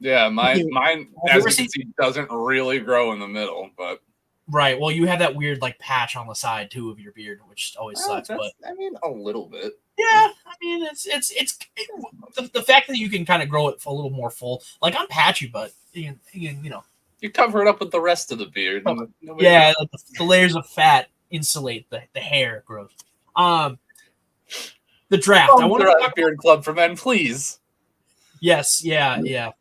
Yeah, mine, Have you as ever you can see, doesn't really grow in the middle, but. Right. Well, you have that weird like patch on the side too of your beard, which always sucks. But I mean, a little bit. yeah, I mean, the fact that you can kind of grow it a little more full. Like I'm patchy, but you know. You cover it up with the rest of the beard. Yeah, like the layers of fat insulate the hair growth. The draft. I want to talk Beard Club for Men, please. Yes, yeah.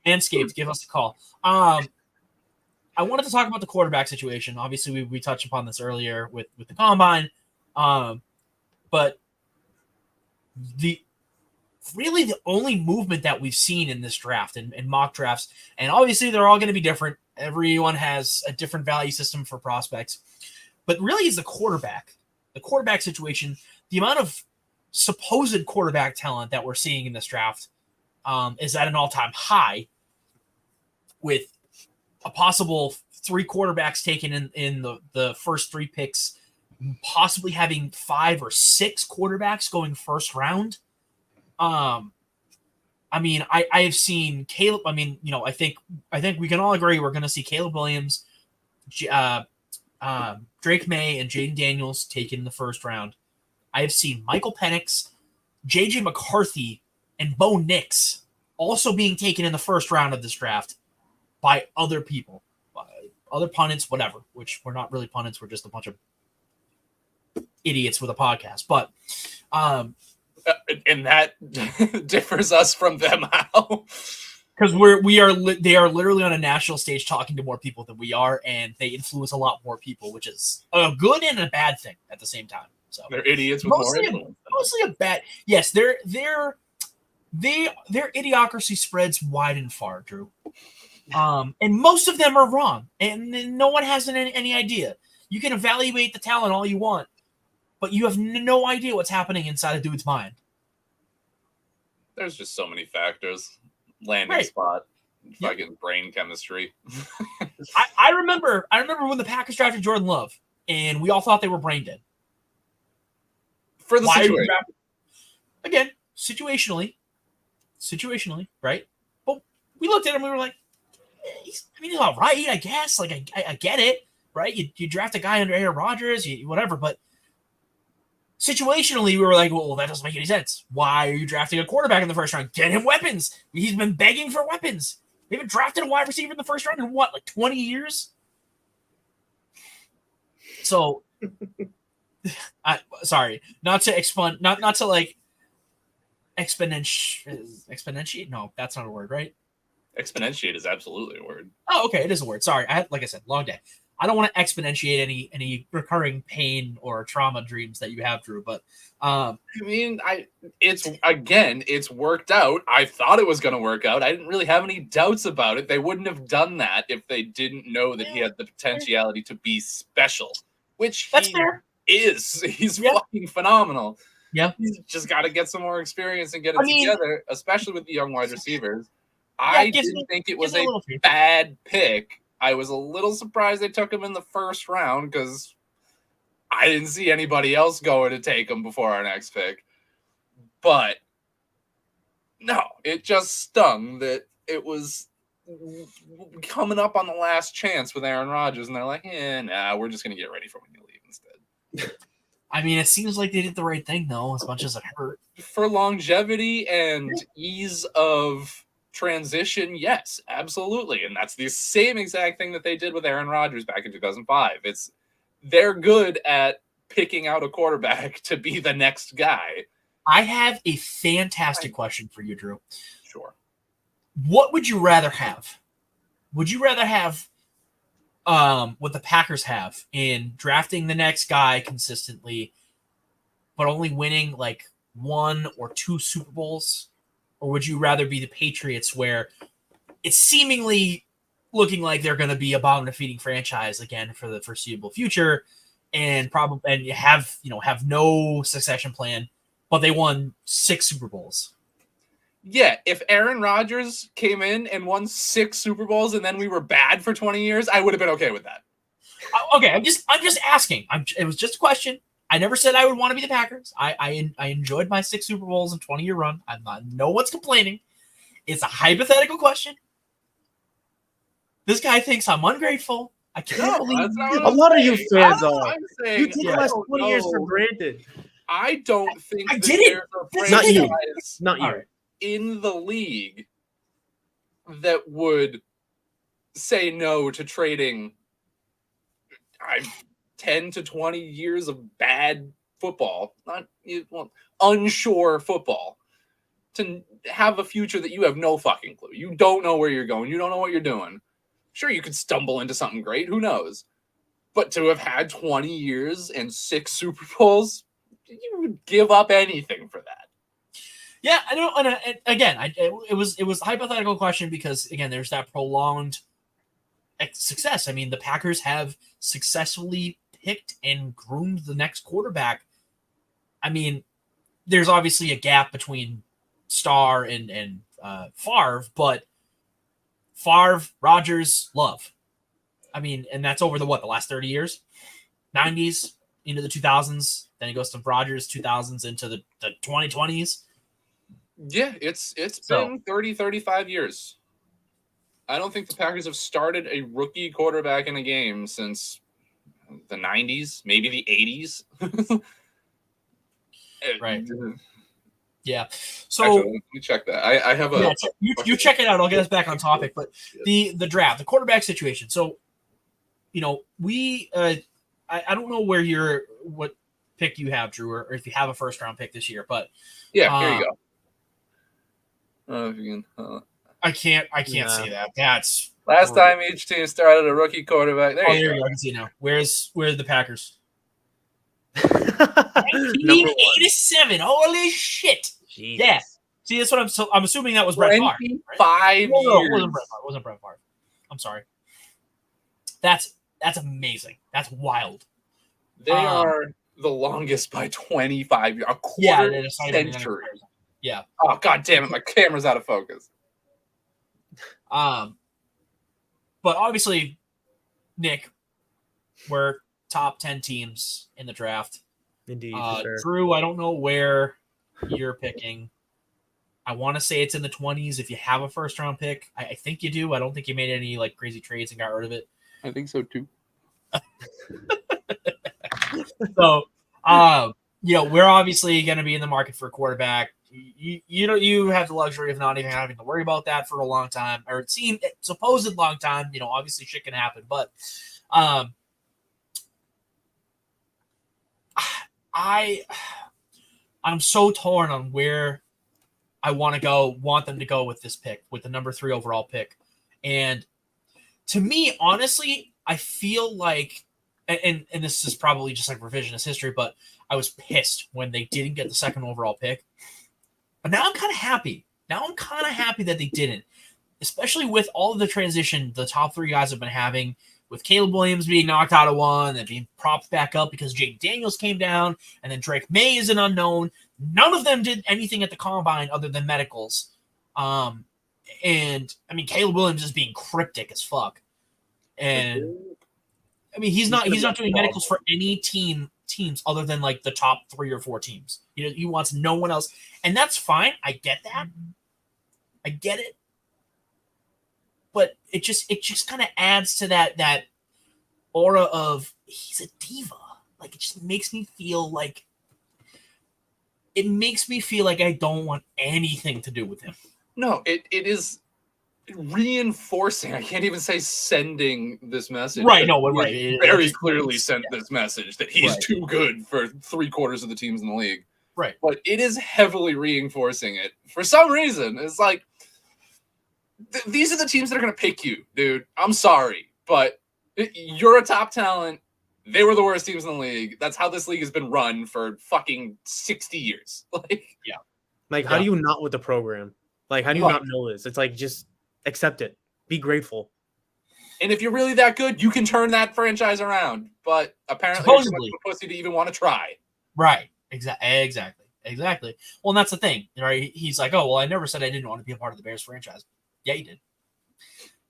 Manscaped, give us a call. I wanted to talk about the quarterback situation. Obviously, we touched upon this earlier with the combine, but the only movement that we've seen in this draft and mock drafts, and obviously they're all going to be different. Everyone has a different value system for prospects, but really is the quarterback situation. The amount of supposed quarterback talent that we're seeing in this draft is at an all-time high, with a possible 3 quarterbacks taken in the first 3 picks, possibly having 5 or 6 quarterbacks going first round. I mean, I have seen Caleb. I mean, I think we can all agree we're going to see Caleb Williams, Drake May, and Jaden Daniels taken in the first round. I have seen Michael Penix, JJ McCarthy, and Bo Nix also being taken in the first round of this draft by other people, by other pundits, whatever, which we're not really pundits. We're just a bunch of idiots with a podcast. But and that differs us from them how? Because they are literally on a national stage talking to more people than we are, and they influence a lot more people, which is a good and a bad thing at the same time. So They're idiots with more influence. Mostly a bad. Yes, their idiocracy spreads wide and far, Drew. And most of them are wrong, and no one has any idea. You can evaluate the talent all you want, but you have no idea what's happening inside a dude's mind. There's just so many factors. Landing spot, fucking brain chemistry. I remember when the Packers drafted Jordan Love, and we all thought they were brain dead. For the situation. Again, situationally, right? But we looked at him, we were like, he's all right, I guess. Like, I get it, right? You draft a guy under Aaron Rodgers, whatever, but situationally, we were like, well, that doesn't make any sense. Why are you drafting a quarterback in the first round? Get him weapons. He's been begging for weapons. We haven't drafted a wide receiver in the first round in what, like 20 years? So, sorry, not to like exponentiate. No, that's not a word, right? Exponentiate is absolutely a word. Oh, okay, it is a word. Sorry, like I said, long day. I don't want to exponentiate any recurring pain or trauma dreams that you have, Drew. But I mean, it's worked out. I thought it was going to work out. I didn't really have any doubts about it. They wouldn't have done that if they didn't know that he had the potentiality to be special, which that's he fair. is. He's fucking phenomenal. Yeah, he's just got to get some more experience and get it together, especially with the young wide receivers. I didn't think it was a bad pick. I was a little surprised they took him in the first round because I didn't see anybody else going to take him before our next pick. But no, it just stung that it was coming up on the last chance with Aaron Rodgers, and they're like, we're just going to get ready for when you leave instead. I mean, it seems like they did the right thing, though, as much as it hurt. For longevity and ease of transition, yes, absolutely. And that's the same exact thing that they did with Aaron Rodgers back in 2005. They're good at picking out a quarterback to be the next guy. I have a fantastic question for you, Drew. Sure. What would you rather have? Would you rather have what the Packers have in drafting the next guy consistently, but only winning like 1 or 2 Super Bowls? Or would you rather be the Patriots, where it's seemingly looking like they're going to be a bottom-feeding franchise again for the foreseeable future, and you have no succession plan, but they won 6 Super Bowls? Yeah, if Aaron Rodgers came in and won 6 Super Bowls and then we were bad for 20 years, I would have been okay with that. Okay, I'm just asking. It was just a question. I never said I would want to be the Packers. I enjoyed my 6 Super Bowls and 20-year run. I'm not no one's complaining. It's a hypothetical question. This guy thinks I'm ungrateful. I can't believe a lot of you fans are. You take the last 20 years for granted. I don't think I didn't. Not you. Not you. Right, in the league that would say no to trading 10 to 20 years of bad football, unsure football, to have a future that you have no fucking clue. You don't know where you're going. You don't know what you're doing. Sure, you could stumble into something great. Who knows? But to have had 20 years and 6 Super Bowls, you would give up anything for that. Yeah, I know. And again, it was a hypothetical question because, again, there's that prolonged success. I mean, the Packers have successfully picked and groomed the next quarterback. I mean, there's obviously a gap between Starr and Favre, but Favre, Rodgers, Love. I mean, and that's over the last 30 years? 90s into the 2000s. Then it goes to Rodgers, 2000s into the 2020s. Yeah, it's been 30, 35 years. I don't think the Packers have started a rookie quarterback in a game since the 90s, maybe the 80s. Right. Yeah. So actually, let me check that. I have a. Yeah, you check it out. I'll get us back on topic. But the draft, the quarterback situation. So, we I don't know what pick you have, Drew, or if you have a first round pick this year. But yeah, here you go. If you can, I can't see that. That's last time each team started a rookie quarterback. There you go. I can see now. Where's the Packers? 1987. Holy shit! Jesus. Yeah. See, that's what I'm assuming that was Brett Favre. 5 years. No, it wasn't Brett Favre. I'm sorry. That's amazing. That's wild. They are the longest by 25 years. A quarter century. Yeah. Oh, god damn it! My camera's out of focus. But obviously, Nick, we're top 10 teams in the draft. Indeed. Drew, I don't know where you're picking. I want to say it's in the 20s if you have a first round pick. I think you do. I don't think you made any crazy trades and got rid of it. I think so too. So, we're obviously going to be in the market for a quarterback. You have the luxury of not even having to worry about that for a long time, or it seemed supposed long time. Obviously shit can happen, but I'm so torn on where I want them to go with this pick, with the number 3 overall pick. And to me, honestly, I feel like, and this is probably just like revisionist history, but I was pissed when they didn't get the 2nd overall pick. But now I'm kind of happy. Now I'm kind of happy that they didn't, especially with all of the transition the top 3 guys have been having, with Caleb Williams being knocked out of 1 and being propped back up because Jaden Daniels came down, and then Drake May is an unknown. None of them did anything at the combine other than medicals. And I mean, Caleb Williams is being cryptic as fuck. And I mean, he's not doing medicals for any teams other than like the top 3 or 4 teams. He wants no one else, and that's fine. I get that. I get it. But it just kind of adds to that aura of he's a diva. Like, it just makes me feel like I don't want anything to do with him. No, it is reinforcing. I can't even say sending this message. Right, no, right. It very clearly sent this message that he's too good for 3/4 of the teams in the league. Right. But it is heavily reinforcing it. For some reason, it's like, these are the teams that are going to pick you, dude. I'm sorry, but you're a top talent. They were the worst teams in the league. That's how this league has been run for fucking 60 years. How do you not with the program? Like, how do you not know this? It's like, just accept it. Be grateful. And if you're really that good, you can turn that franchise around. But apparently, supposedly, you're too much of a pussy to even want to try. Right. Exactly. Well, and that's the thing, right? He's like, oh, well, I never said I didn't want to be a part of the Bears franchise. Yeah, you did.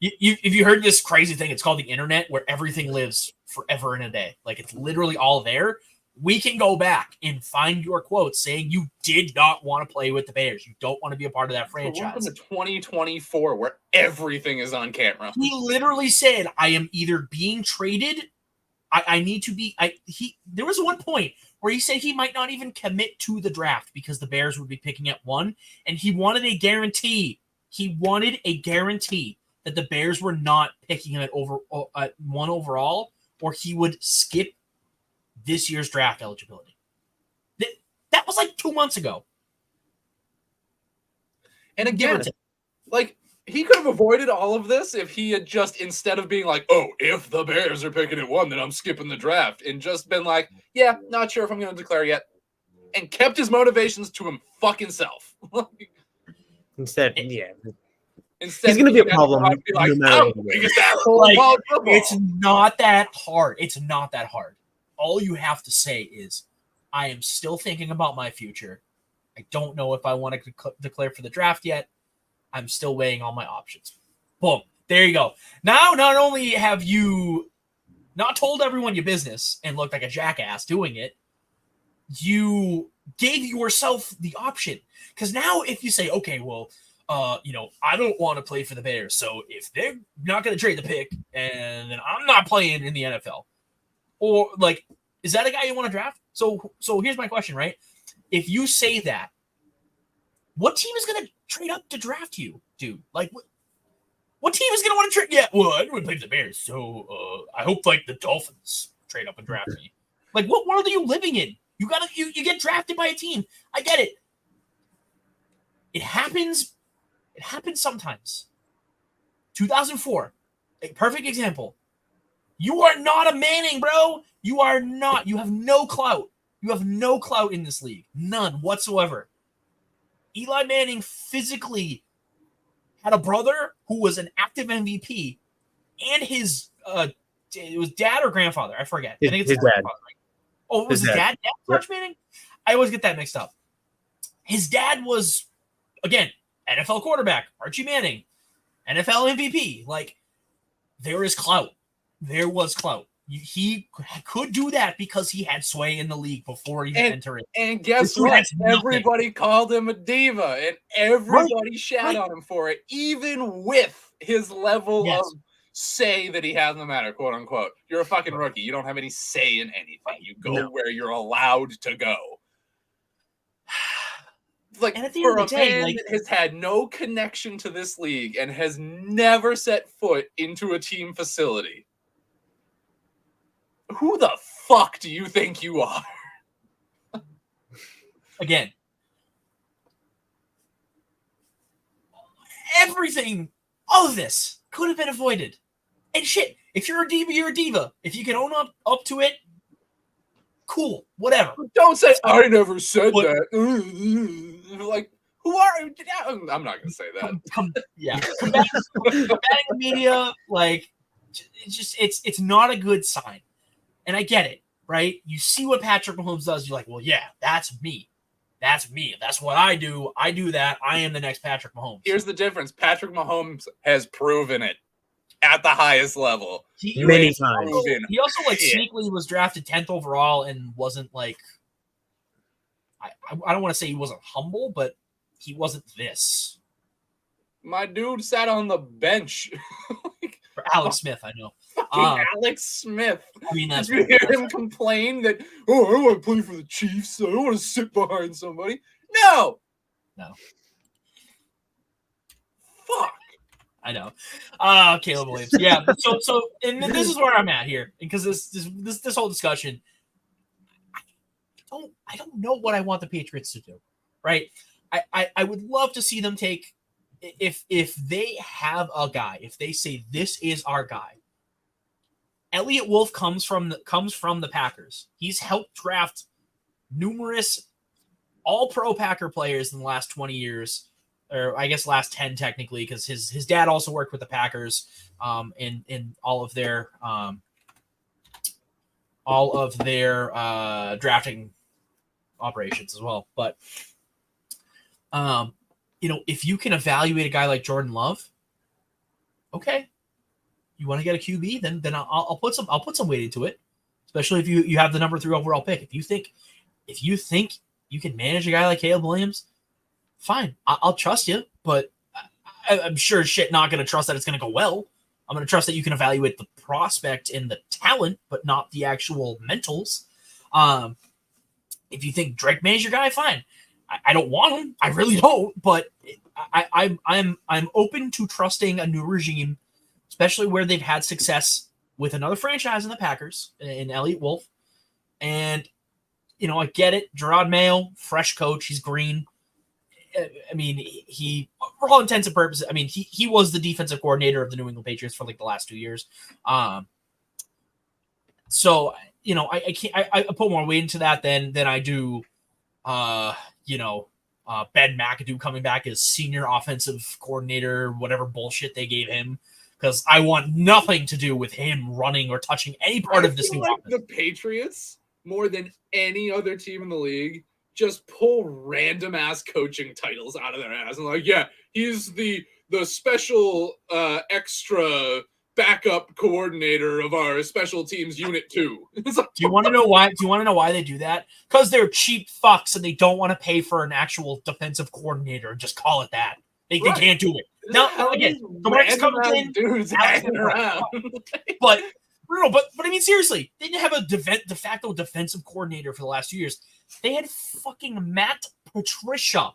If you heard this crazy thing, it's called the internet, where everything lives forever in a day. Like, it's literally all there. We can go back and find your quotes saying you did not want to play with the Bears. You don't want to be a part of that franchise. Welcome to 2024, where everything is on camera. He literally said, I am either being traded. I need to be. There was one point where he said he might not even commit to the draft because the Bears would be picking at 1, and he wanted a guarantee. He wanted a guarantee that the Bears were not picking him at 1 overall, or he would skip this year's draft eligibility. That was like 2 months ago. And again, like, he could have avoided all of this if he had just, instead of being like, oh, if the Bears are picking at 1, then I'm skipping the draft, and just been like, yeah, not sure if I'm going to declare yet, and kept his motivations to him fucking self. Instead, Instead, he's going to be a problem. Be like, it's not that hard. It's not that hard. All you have to say is, I am still thinking about my future. I don't know if I want to declare for the draft yet. I'm still weighing all my options. Boom. There you go. Now, not only have you not told everyone your business and looked like a jackass doing it, you gave yourself the option. Because now if you say, okay, well, I don't want to play for the Bears, so if they're not going to trade the pick, and then I'm not playing in the NFL, or like, is that a guy you want to draft? So here's my question, right? If you say that, what team is going to trade up to draft you, dude? Like, what team is going to want to trade? Yeah, well, I didn't play for the Bears, so I hope like the Dolphins trade up and draft me. Like, what world are you living in? You get drafted by a team. I get it. It happens. It happens sometimes. 2004, a perfect example. You are not a Manning, bro. You are not. You have no clout. You have no clout in this league. None whatsoever. Eli Manning physically had a brother who was an active MVP, and his it was dad or grandfather. I forget. I think it's his dad. Right? Oh, it was his dad? George Manning? I always get that mixed up. His dad was, again, NFL quarterback, Archie Manning, NFL MVP. Like, there is clout. There was clout. He could do that because he had sway in the league before he entered it. And guess what? Everybody called him a diva, and everybody shat on him for it, even with his level of say that he has, no matter, quote unquote. You're a fucking rookie. You don't have any say in anything. You go where you're allowed to go. Like, And at the for end a of the day, man like, that has had no connection to this league and has never set foot into a team facility, who the fuck do you think you are? again, everything, all of this could have been avoided. And shit, if you're a diva, you're a diva. If you can own up to it, cool, whatever. Don't say I never said But- that. Like, who are you? I'm not gonna say that. Combating the media, like, it's not a good sign. And I get it, right? You see what Patrick Mahomes does, you're like, well, yeah, that's me. That's me. That's what I do. I do that. I am the next Patrick Mahomes. Here's the difference. Patrick Mahomes has proven it at the highest level. Many times. He also like Shit. sneakily was drafted 10th overall and wasn't like, I don't want to say he wasn't humble, but he wasn't this. My dude sat on the bench. For Alex Smith, I know. Fucking Alex Smith. I mean, that's Did you hear that's him complain that, oh, I don't want to play for the Chiefs. I don't want to sit behind somebody. No. Fuck. I know. Caleb Williams. Yeah. So, and this is where I'm at here, because this whole discussion, I don't know what I want the Patriots to do, right? I would love to see them take, if they have a guy, if they say this is our guy. Elliott Wolf comes from the Packers. He's helped draft numerous all-pro Packer players in the last 20 years, or I guess last 10 technically, because his dad also worked with the Packers in all of their drafting operations as well. But if you can evaluate a guy like Jordan Love, okay, you want to get a QB, then I'll put some weight into it, especially if you have the number 3 overall pick. If you think you can manage a guy like Caleb Williams, fine, I'll trust you, but I'm sure shit not going to trust that it's going to go well. I'm going to trust that you can evaluate the prospect and the talent, but not the actual mentals. If you think Drake managed your guy, fine. I don't want him. I really don't. But I'm open to trusting a new regime, especially where they've had success with another franchise in the Packers, in Elliott Wolf. And, I get it. Gerard Mayo, fresh coach. He's green. I mean, he, for all intents and purposes, I mean, he was the defensive coordinator of the New England Patriots for like the last 2 years. So, I put more weight into that than I do, Ben McAdoo coming back as senior offensive coordinator, whatever bullshit they gave him, because I want nothing to do with him running or touching any part of this new offense. The Patriots, more than any other team in the league, just pull random ass coaching titles out of their ass and like, yeah, he's the special extra backup coordinator of our special teams unit 2. It's like, Do you want to know why? Do you want to know why they do that? Because they're cheap fucks and they don't want to pay for an actual defensive coordinator. Just call it that. They can't do it. Now again, Demarcus Covington, dudes hanging around. but I mean, seriously, they didn't have a de facto defensive coordinator for the last 2 years. They had fucking Matt Patricia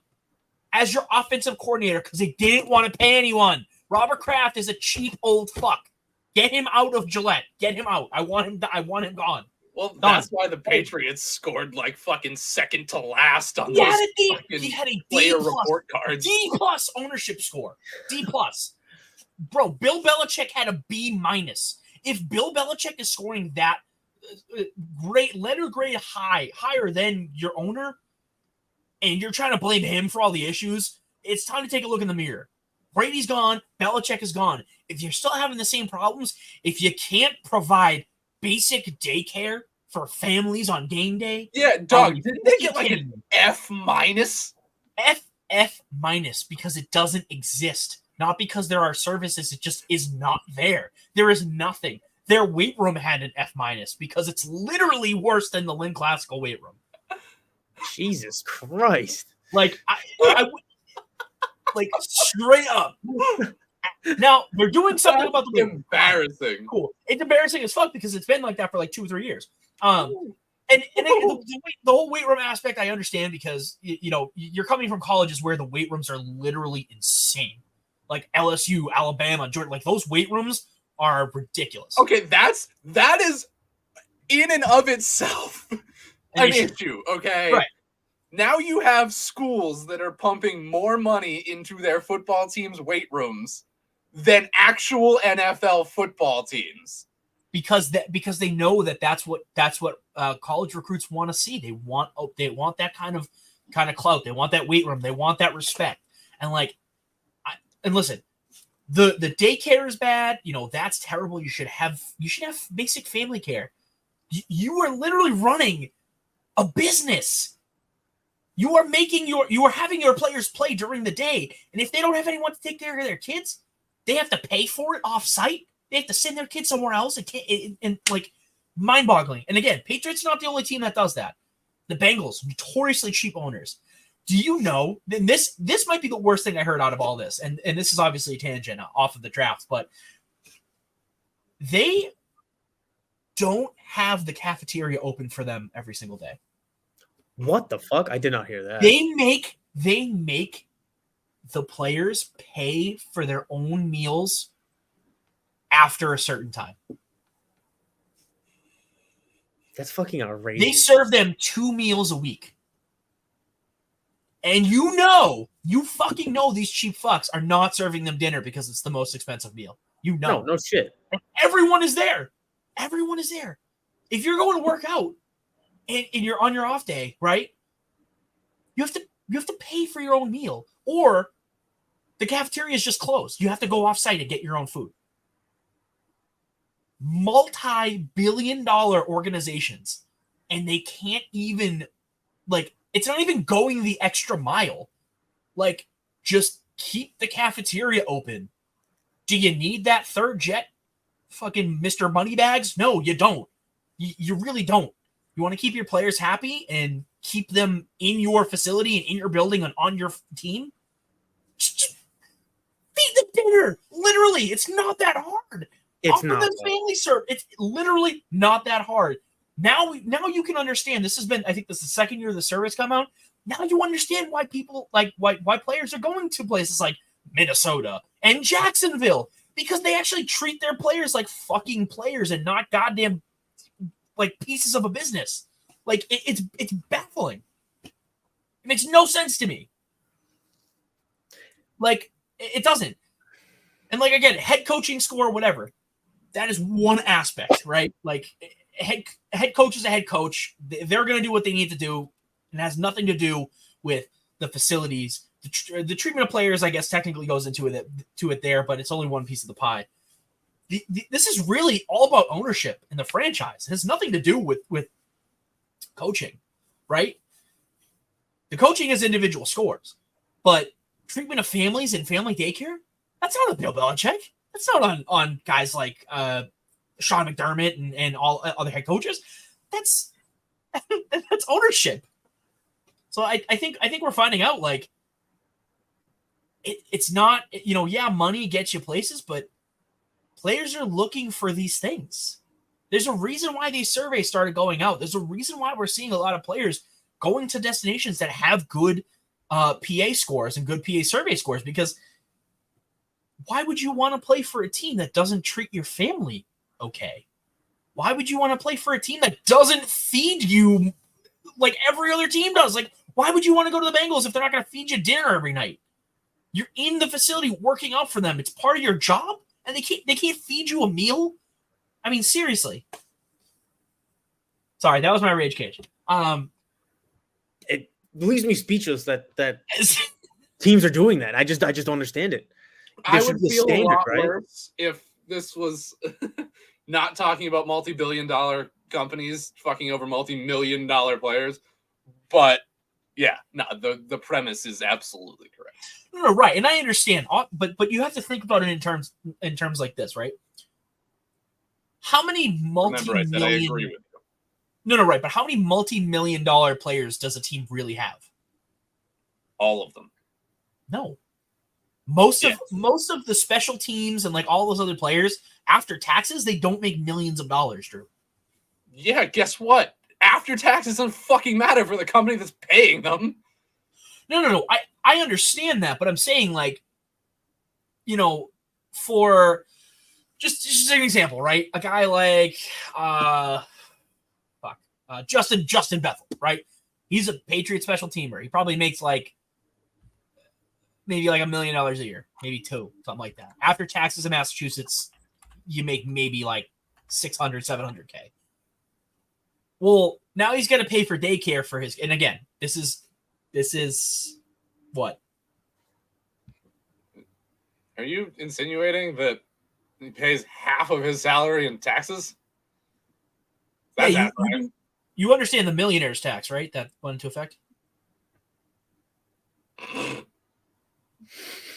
as your offensive coordinator because they didn't want to pay anyone. Robert Kraft is a cheap old fuck. Get him out of Gillette. Get him out. I want him gone. Well, that's why the Patriots scored like fucking second to last on those he had a player D+ report cards. D+ ownership score. D+. Bro, Bill Belichick had a B-. If Bill Belichick is scoring that great letter grade higher than your owner, and you're trying to blame him for all the issues, it's time to take a look in the mirror. Brady's gone. Belichick is gone. If you're still having the same problems, if you can't provide basic daycare for families on game day. Yeah, dog, didn't they get like an F-? F- because it doesn't exist. Not because there are services, it just is not there. There is nothing. Their weight room had an F- because it's literally worse than the Lynn Classical weight room. Jesus Christ. Like, I like straight up. Now they're doing something about the embarrassing. Cool. It's embarrassing as fuck because it's been like that for like 2 or 3 years. And the whole weight room aspect, I understand because you're coming from colleges where the weight rooms are literally insane, like LSU, Alabama, Georgia. Like those weight rooms are ridiculous. Okay, that is in and of itself an issue. Okay, right? Now you have schools that are pumping more money into their football teams' weight rooms than actual NFL football teams. Because they know that's what college recruits want to see. They want that kind of clout. They want that weight room. They want that respect. And listen, the daycare is bad. That's terrible. You should have basic family care. You are literally running a business. You are having your players play during the day, and if they don't have anyone to take care of their kids, they have to pay for it off site. They have to send their kids somewhere else. And mind-boggling. And again, Patriots not the only team that does that. The Bengals, notoriously cheap owners. Do you know? And this might be the worst thing I heard out of all this. And this is obviously a tangent off of the draft, but they don't have the cafeteria open for them every single day. What the fuck? I did not hear that. They make the players pay for their own meals after a certain time. That's fucking outrageous. They serve them 2 meals a week. And you fucking know these cheap fucks are not serving them dinner because it's the most expensive meal. No shit. And everyone is there. Everyone is there. If you're going to work out and you're on your off day, right? You have to pay for your own meal. Or the cafeteria is just closed. You have to go off site and get your own food. Multi-billion-dollar organizations, and they can't even it's not even going the extra mile. Just keep the cafeteria open. Do you need that third jet, fucking Mr. Moneybags? No, you don't. You really don't. You want to keep your players happy and keep them in your facility and in your building and on your team? Just feed the dinner. Literally, it's not that hard. It's not family serve. It's literally not that hard. Now you can understand. This has been, I think, this is the second year the surveys come out. Now you understand why people why players are going to places like Minnesota and Jacksonville, because they actually treat their players like fucking players and not goddamn pieces of a business. It's baffling. It makes no sense to me. It doesn't. And again, head coaching score, whatever. That is one aspect, right? Head coach is a head coach. They're going to do what they need to do. It has nothing to do with the facilities. The treatment of players, I guess, technically goes into it there, but it's only one piece of the pie. This is really all about ownership in the franchise. It has nothing to do with coaching, right? The coaching is individual scores, but treatment of families and family daycare, that's not on Bill Belichick. That's not on guys like Sean McDermott and all other head coaches. That's ownership. So I think we're finding out it's not, money gets you places, but players are looking for these things. There's a reason why these surveys started going out. There's a reason why we're seeing a lot of players going to destinations that have good PA scores and good PA survey scores, because why would you want to play for a team that doesn't treat your family okay? Why would you want to play for a team that doesn't feed you like every other team does? Why would you want to go to the Bengals if they're not going to feed you dinner every night? You're in the facility working out for them. It's part of your job, and they can't feed you a meal? I mean, seriously. Sorry, that was my rage cage. It leaves me speechless that teams are doing that. I just don't understand it. I would feel a lot worse if this was not talking about multi-billion-dollar companies fucking over multi-million-dollar players. But yeah, no, the premise is absolutely correct. No, right, and I understand, but you have to think about it in terms like this, right? How many multi-million? Remember, I said I agree with you. No, right, but how many multi-million-dollar players does a team really have? All of them. No. Most of the special teams and all those other players, after taxes, they don't make millions of dollars, Drew. Yeah, guess what? after taxes doesn't fucking matter for the company that's paying them. No. I understand that, but I'm saying, like, you know, for just an example, right? A guy like Justin Bethel, right? He's a Patriot special teamer. He probably makes maybe like $1 million a year, maybe two, something like that. After taxes in Massachusetts, you make maybe like 600, 700K. Well, now he's got to pay for daycare for his, and again, this is what? Are you insinuating that he pays half of his salary in taxes? Yeah, you understand the millionaire's tax, right? That went into effect.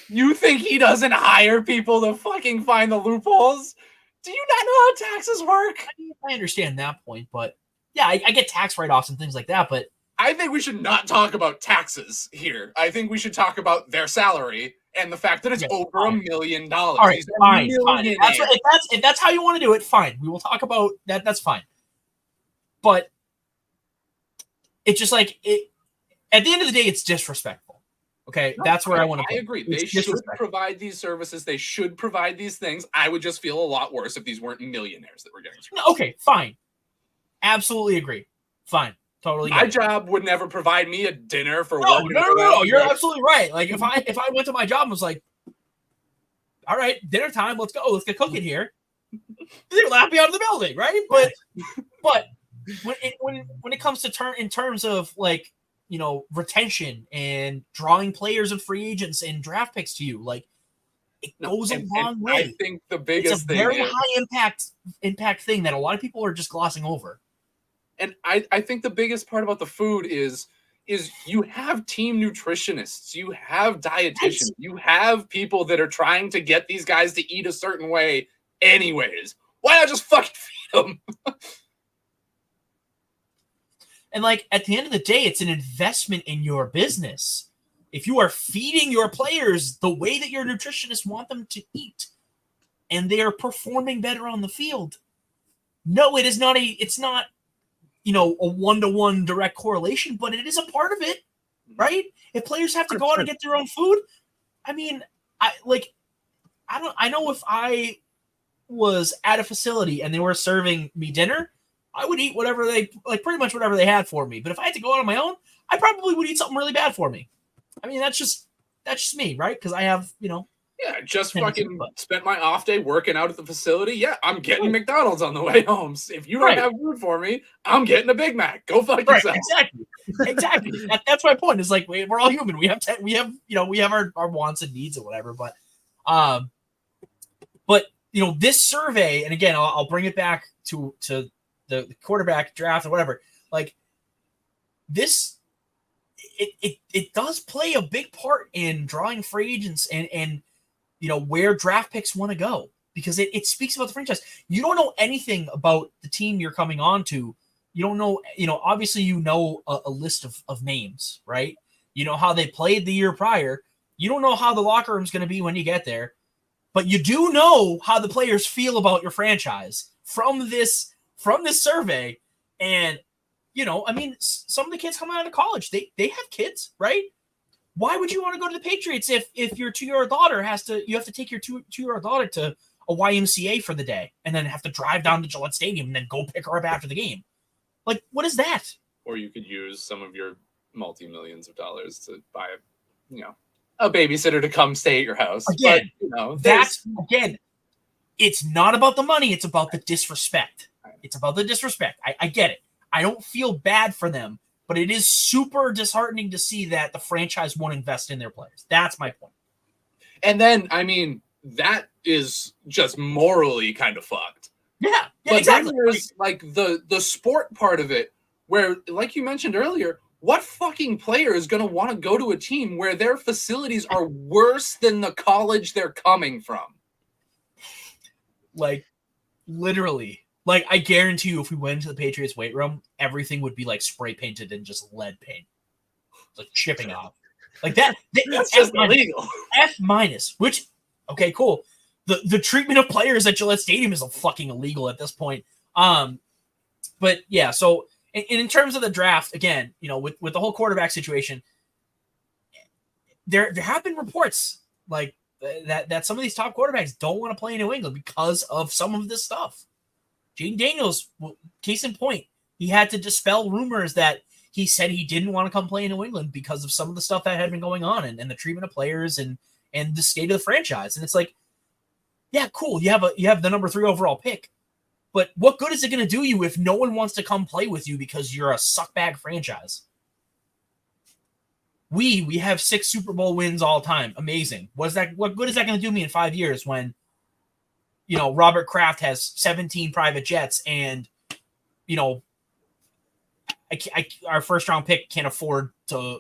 You think he doesn't hire people to fucking find the loopholes? Do you not know how taxes work? I understand that point, but yeah, I get tax write-offs and things like that, but I think we should not talk about taxes here. I think we should talk about their salary and the fact that it's over $1 million. All right, fine. If that's how you want to do it, fine. We will talk about that. That's fine. But it's just like it. At the end of the day, it's disrespectful. Okay, that's where I want to. I agree. They should provide these services. They should provide these things. I would just feel a lot worse if these weren't millionaires that were getting screwed. Okay, fine. Absolutely agree. Fine. Totally. My job would never provide me a dinner for no. You're absolutely right. Like if I went to my job and was like, all right, dinner time, let's go. Let's get cooking here. They'd laugh me out of the building, right? But when it comes to in terms of like, you know, retention and drawing players and free agents and draft picks to you, like it goes a long way. I think the biggest thing, very high impact thing that a lot of people are just glossing over. And I think the biggest part about the food is you have team nutritionists, you have dietitians, you have people that are trying to get these guys to eat a certain way anyways. Why not just fucking feed them? And like at the end of the day, it's an investment in your business. If you are feeding your players the way that your nutritionists want them to eat and they are performing better on the field, no, it's not you know, a one-to-one direct correlation, but it is a part of it, right? If players have to go out and get their own food, I mean, I know if I was at a facility and they were serving me dinner, I would eat whatever pretty much whatever they had for me. But if I had to go out on my own, I probably would eat something really bad for me. I mean, that's just me, right? Because I have, you know. Yeah, just fucking spent my off day working out at the facility. Yeah, I'm getting McDonald's on the way home. If you don't have food for me, I'm getting a Big Mac. Go fuck yourself. Exactly. That's my point. Is like we're all human. We have our wants and needs or whatever. But you know, this survey, and again, I'll bring it back to the quarterback draft or whatever. Like this. It does play a big part in drawing free agents and you know where draft picks want to go because it speaks about the franchise. You don't know anything about the team you're coming on to. You don't know, you know, obviously you know a list of names, right? You know how they played the year prior. You don't know how the locker room's going to be when you get there, but you do know how the players feel about your franchise from this survey. And you know, I mean, some of the kids coming out of college, they have kids, right? Why would you want to go to the Patriots if your 2-year-old daughter you have to take your 2-year-old daughter to a YMCA for the day and then have to drive down to Gillette Stadium and then go pick her up after the game? Like, what is that? Or you could use some of your multi-millions of dollars to buy a babysitter to come stay at your house. Again, but, it's not about the money. It's about the disrespect. It's about the disrespect. I get it. I don't feel bad for them, but it is super disheartening to see that the franchise won't invest in their players. That's my point. And then, I mean, that is just morally kind of fucked. Yeah, but exactly. Then there's like the sport part of it where, like you mentioned earlier, what fucking player is going to want to go to a team where their facilities are worse than the college they're coming from? Like, literally. Like, I guarantee you, if we went into the Patriots weight room, everything would be like spray painted and just lead paint. It's like chipping off. Like that. That's just illegal. F-, which, okay, cool. The treatment of players at Gillette Stadium is fucking illegal at this point. But yeah, so And in terms of the draft, again, with the whole quarterback situation, there have been reports like that some of these top quarterbacks don't want to play in New England because of some of this stuff. Jaden Daniels, case in point, he had to dispel rumors that he said he didn't want to come play in New England because of some of the stuff that had been going on and the treatment of players and the state of the franchise. And it's like, yeah, cool. You have the number 3 overall pick, but what good is it going to do you if no one wants to come play with you because you're a suckbag franchise? We have 6 Super Bowl wins all time. Amazing. What good is that going to do me in 5 years when, Robert Kraft has 17 private jets and, our first round pick can't afford to,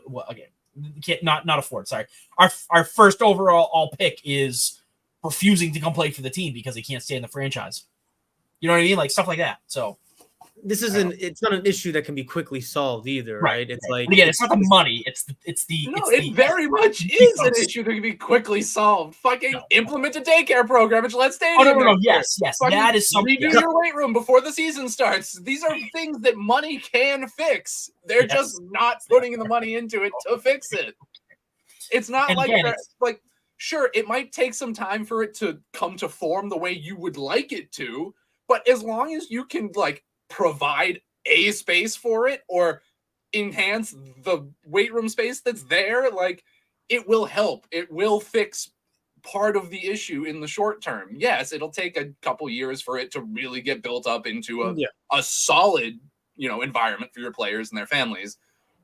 not afford. Sorry. Our first overall pick is refusing to come play for the team because he can't stay in the franchise. You know what I mean? Like stuff like that. So it's not an issue that can be quickly solved either, right? It's like, again, it's not the money. It very much is an issue that can be quickly solved. Implement a daycare program at Gillette Stadium. No. Yes. That is something. Redo your weight room before the season starts. These are things that money can fix. They're just not putting the money into it to fix it. It's not sure, it might take some time for it to come to form the way you would like it to, but as long as you can provide a space for it or enhance the weight room space that's there, it will help. It will fix part of the issue in the short term. Yes, it'll take a couple years for it to really get built up into a solid, environment for your players and their families.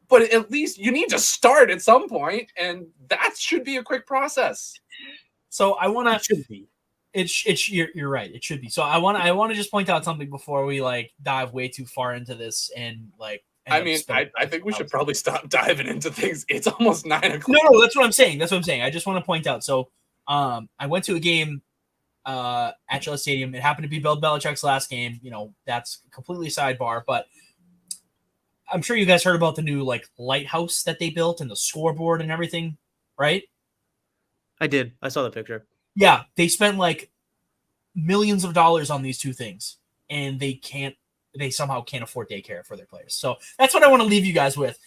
But at least you need to start at some point, and that should be a quick process. So I want to. It should be. You're right. It should be. So I want to just point out something before we dive way too far into this and I think we should probably stop diving into things. It's almost 9 o'clock. No, that's what I'm saying. I just want to point out. So I went to a game at Gillette Stadium. It happened to be Bill Belichick's last game. That's completely sidebar, but I'm sure you guys heard about the new lighthouse that they built and the scoreboard and everything, right? I did. I saw the picture. Yeah, they spent millions of dollars on these 2 things, and they somehow can't afford daycare for their players. So that's what I want to leave you guys with.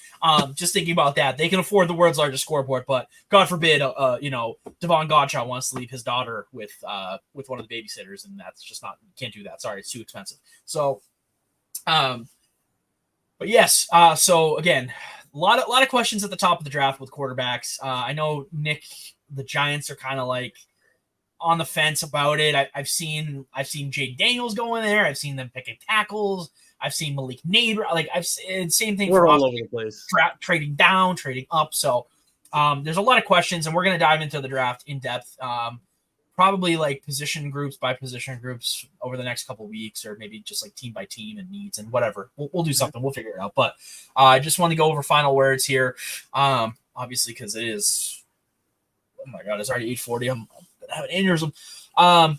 Just thinking about that. They can afford the world's largest scoreboard, but God forbid, Devon Godshaw wants to leave his daughter with one of the babysitters, and that's just can't do that. Sorry, it's too expensive. So, but yes. So again, a lot of questions at the top of the draft with quarterbacks. I know Nick, the Giants are kind of on the fence about it. I've seen Jake Daniels go in there. I've seen them picking tackles. I've seen Malik Neighbor. I've seen same thing. We're all over the place. Trading down, trading up. So there's a lot of questions, and we're going to dive into the draft in depth. Probably position groups by position groups over the next couple of weeks, or maybe just team by team and needs and whatever. We'll do something. We'll figure it out. But I just want to go over final words here. Obviously, because it is. Oh my God, it's already 8:40. I'm gonna have an aneurysm.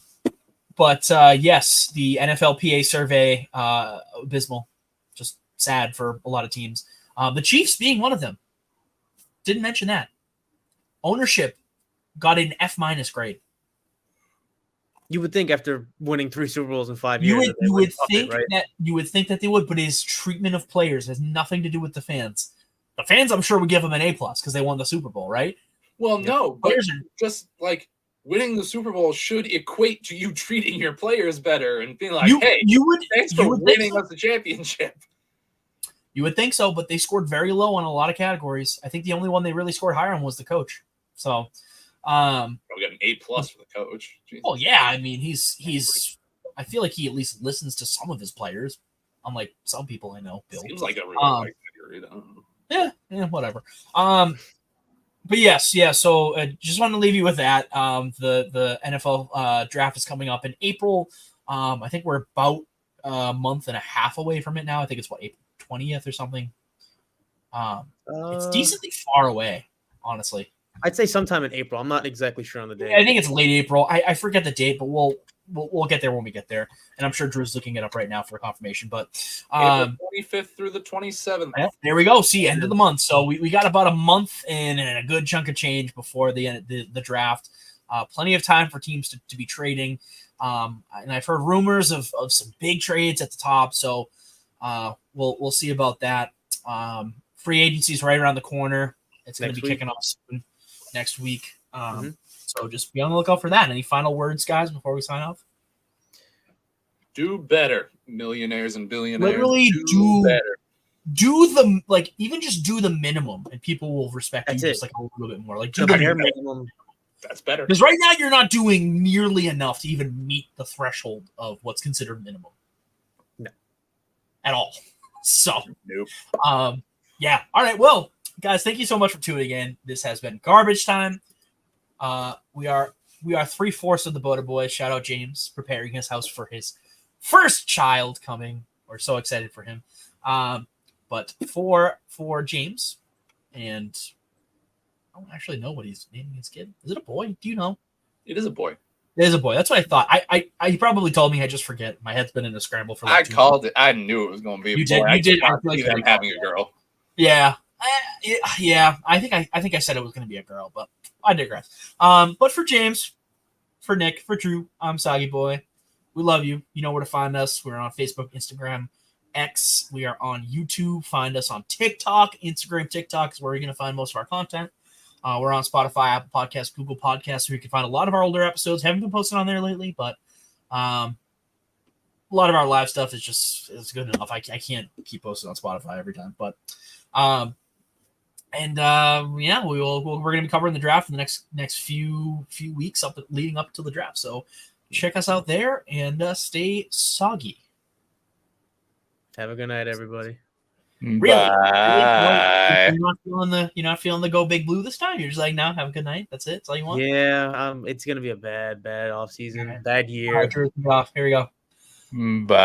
But yes, the NFLPA survey, abysmal, just sad for a lot of teams. The Chiefs being one of them. Didn't mention that. Ownership got an F- grade. You would think after winning 3 Super Bowls in 5 years, you would think that they would, but his treatment of players has nothing to do with the fans. The fans, I'm sure, would give him an A+ because they won the Super Bowl, right? Well, no, but just winning the Super Bowl should equate to you treating your players better and being thanks for winning us the championship. You would think so, but they scored very low on a lot of categories. I think the only one they really scored higher on was the coach. So, we got an A+ for the coach. Jesus. Well, yeah, I mean, he's. I feel like he at least listens to some of his players, unlike some people I know. Bill seems like everyone like that. I don't know. Yeah, whatever. But yes, yeah. So just want to leave you with that. The NFL draft is coming up in April. I think we're about a month and a half away from it now. I think it's April 20th or something. It's decently far away, honestly. I'd say sometime in April. I'm not exactly sure on the date. I think it's late April. I forget the date, but we'll get there when we get there. And I'm sure Drew's looking it up right now for confirmation. But April 25th through the 27th. Yeah, there we go. See, end of the month. So we got about a month and a good chunk of change before the draft. Plenty of time for teams to be trading. And I've heard rumors of some big trades at the top. So we'll see about that. Free agency is right around the corner. It's going to be kicking off soon next week. So just be on the lookout for that. Any final words, guys, before we sign off? Do better, millionaires and billionaires. Literally do better. Do the even just do the minimum, and people will respect you just like a little bit more. Like do the minimum. That's better. Because right now you're not doing nearly enough to even meet the threshold of what's considered minimum. No. At all. So, nope. Yeah. All right. Well, guys, thank you so much for tuning in. This has been Garbage Time. We are 3/4 of the Boda Boys. Shout out James, preparing his house for his first child coming. We're so excited for him. But for James, and I don't actually know what he's naming his kid. Is it a boy? Do you know? It is a boy. It is a boy. That's what I thought. I he probably told me. I just forget. My head's been in a scramble for. I called it. I knew it was going to be a boy. You did. I believe I'm having a girl. Yeah. Yeah. I think I said it was going to be a girl, but I digress. But for James, for Nick, for Drew, I'm Soggy Boy. We love you. You know where to find us. We're on Facebook, Instagram, X. We are on YouTube. Find us on TikTok. Instagram, TikTok is where you're going to find most of our content. We're on Spotify, Apple Podcasts, Google Podcasts, where you can find a lot of our older episodes. Haven't been posted on there lately, but a lot of our live stuff is good enough. I can't keep posting on Spotify every time, but yeah, we're going to be covering the draft in the next few weeks leading up to the draft. So check us out there and stay soggy. Have a good night, everybody. Really? You're not feeling the go big blue this time. You're just like, no, have a good night. That's it. That's all you want. Yeah, it's gonna be a bad off season, bad year. All right, Drew, off. Here we go. Bye.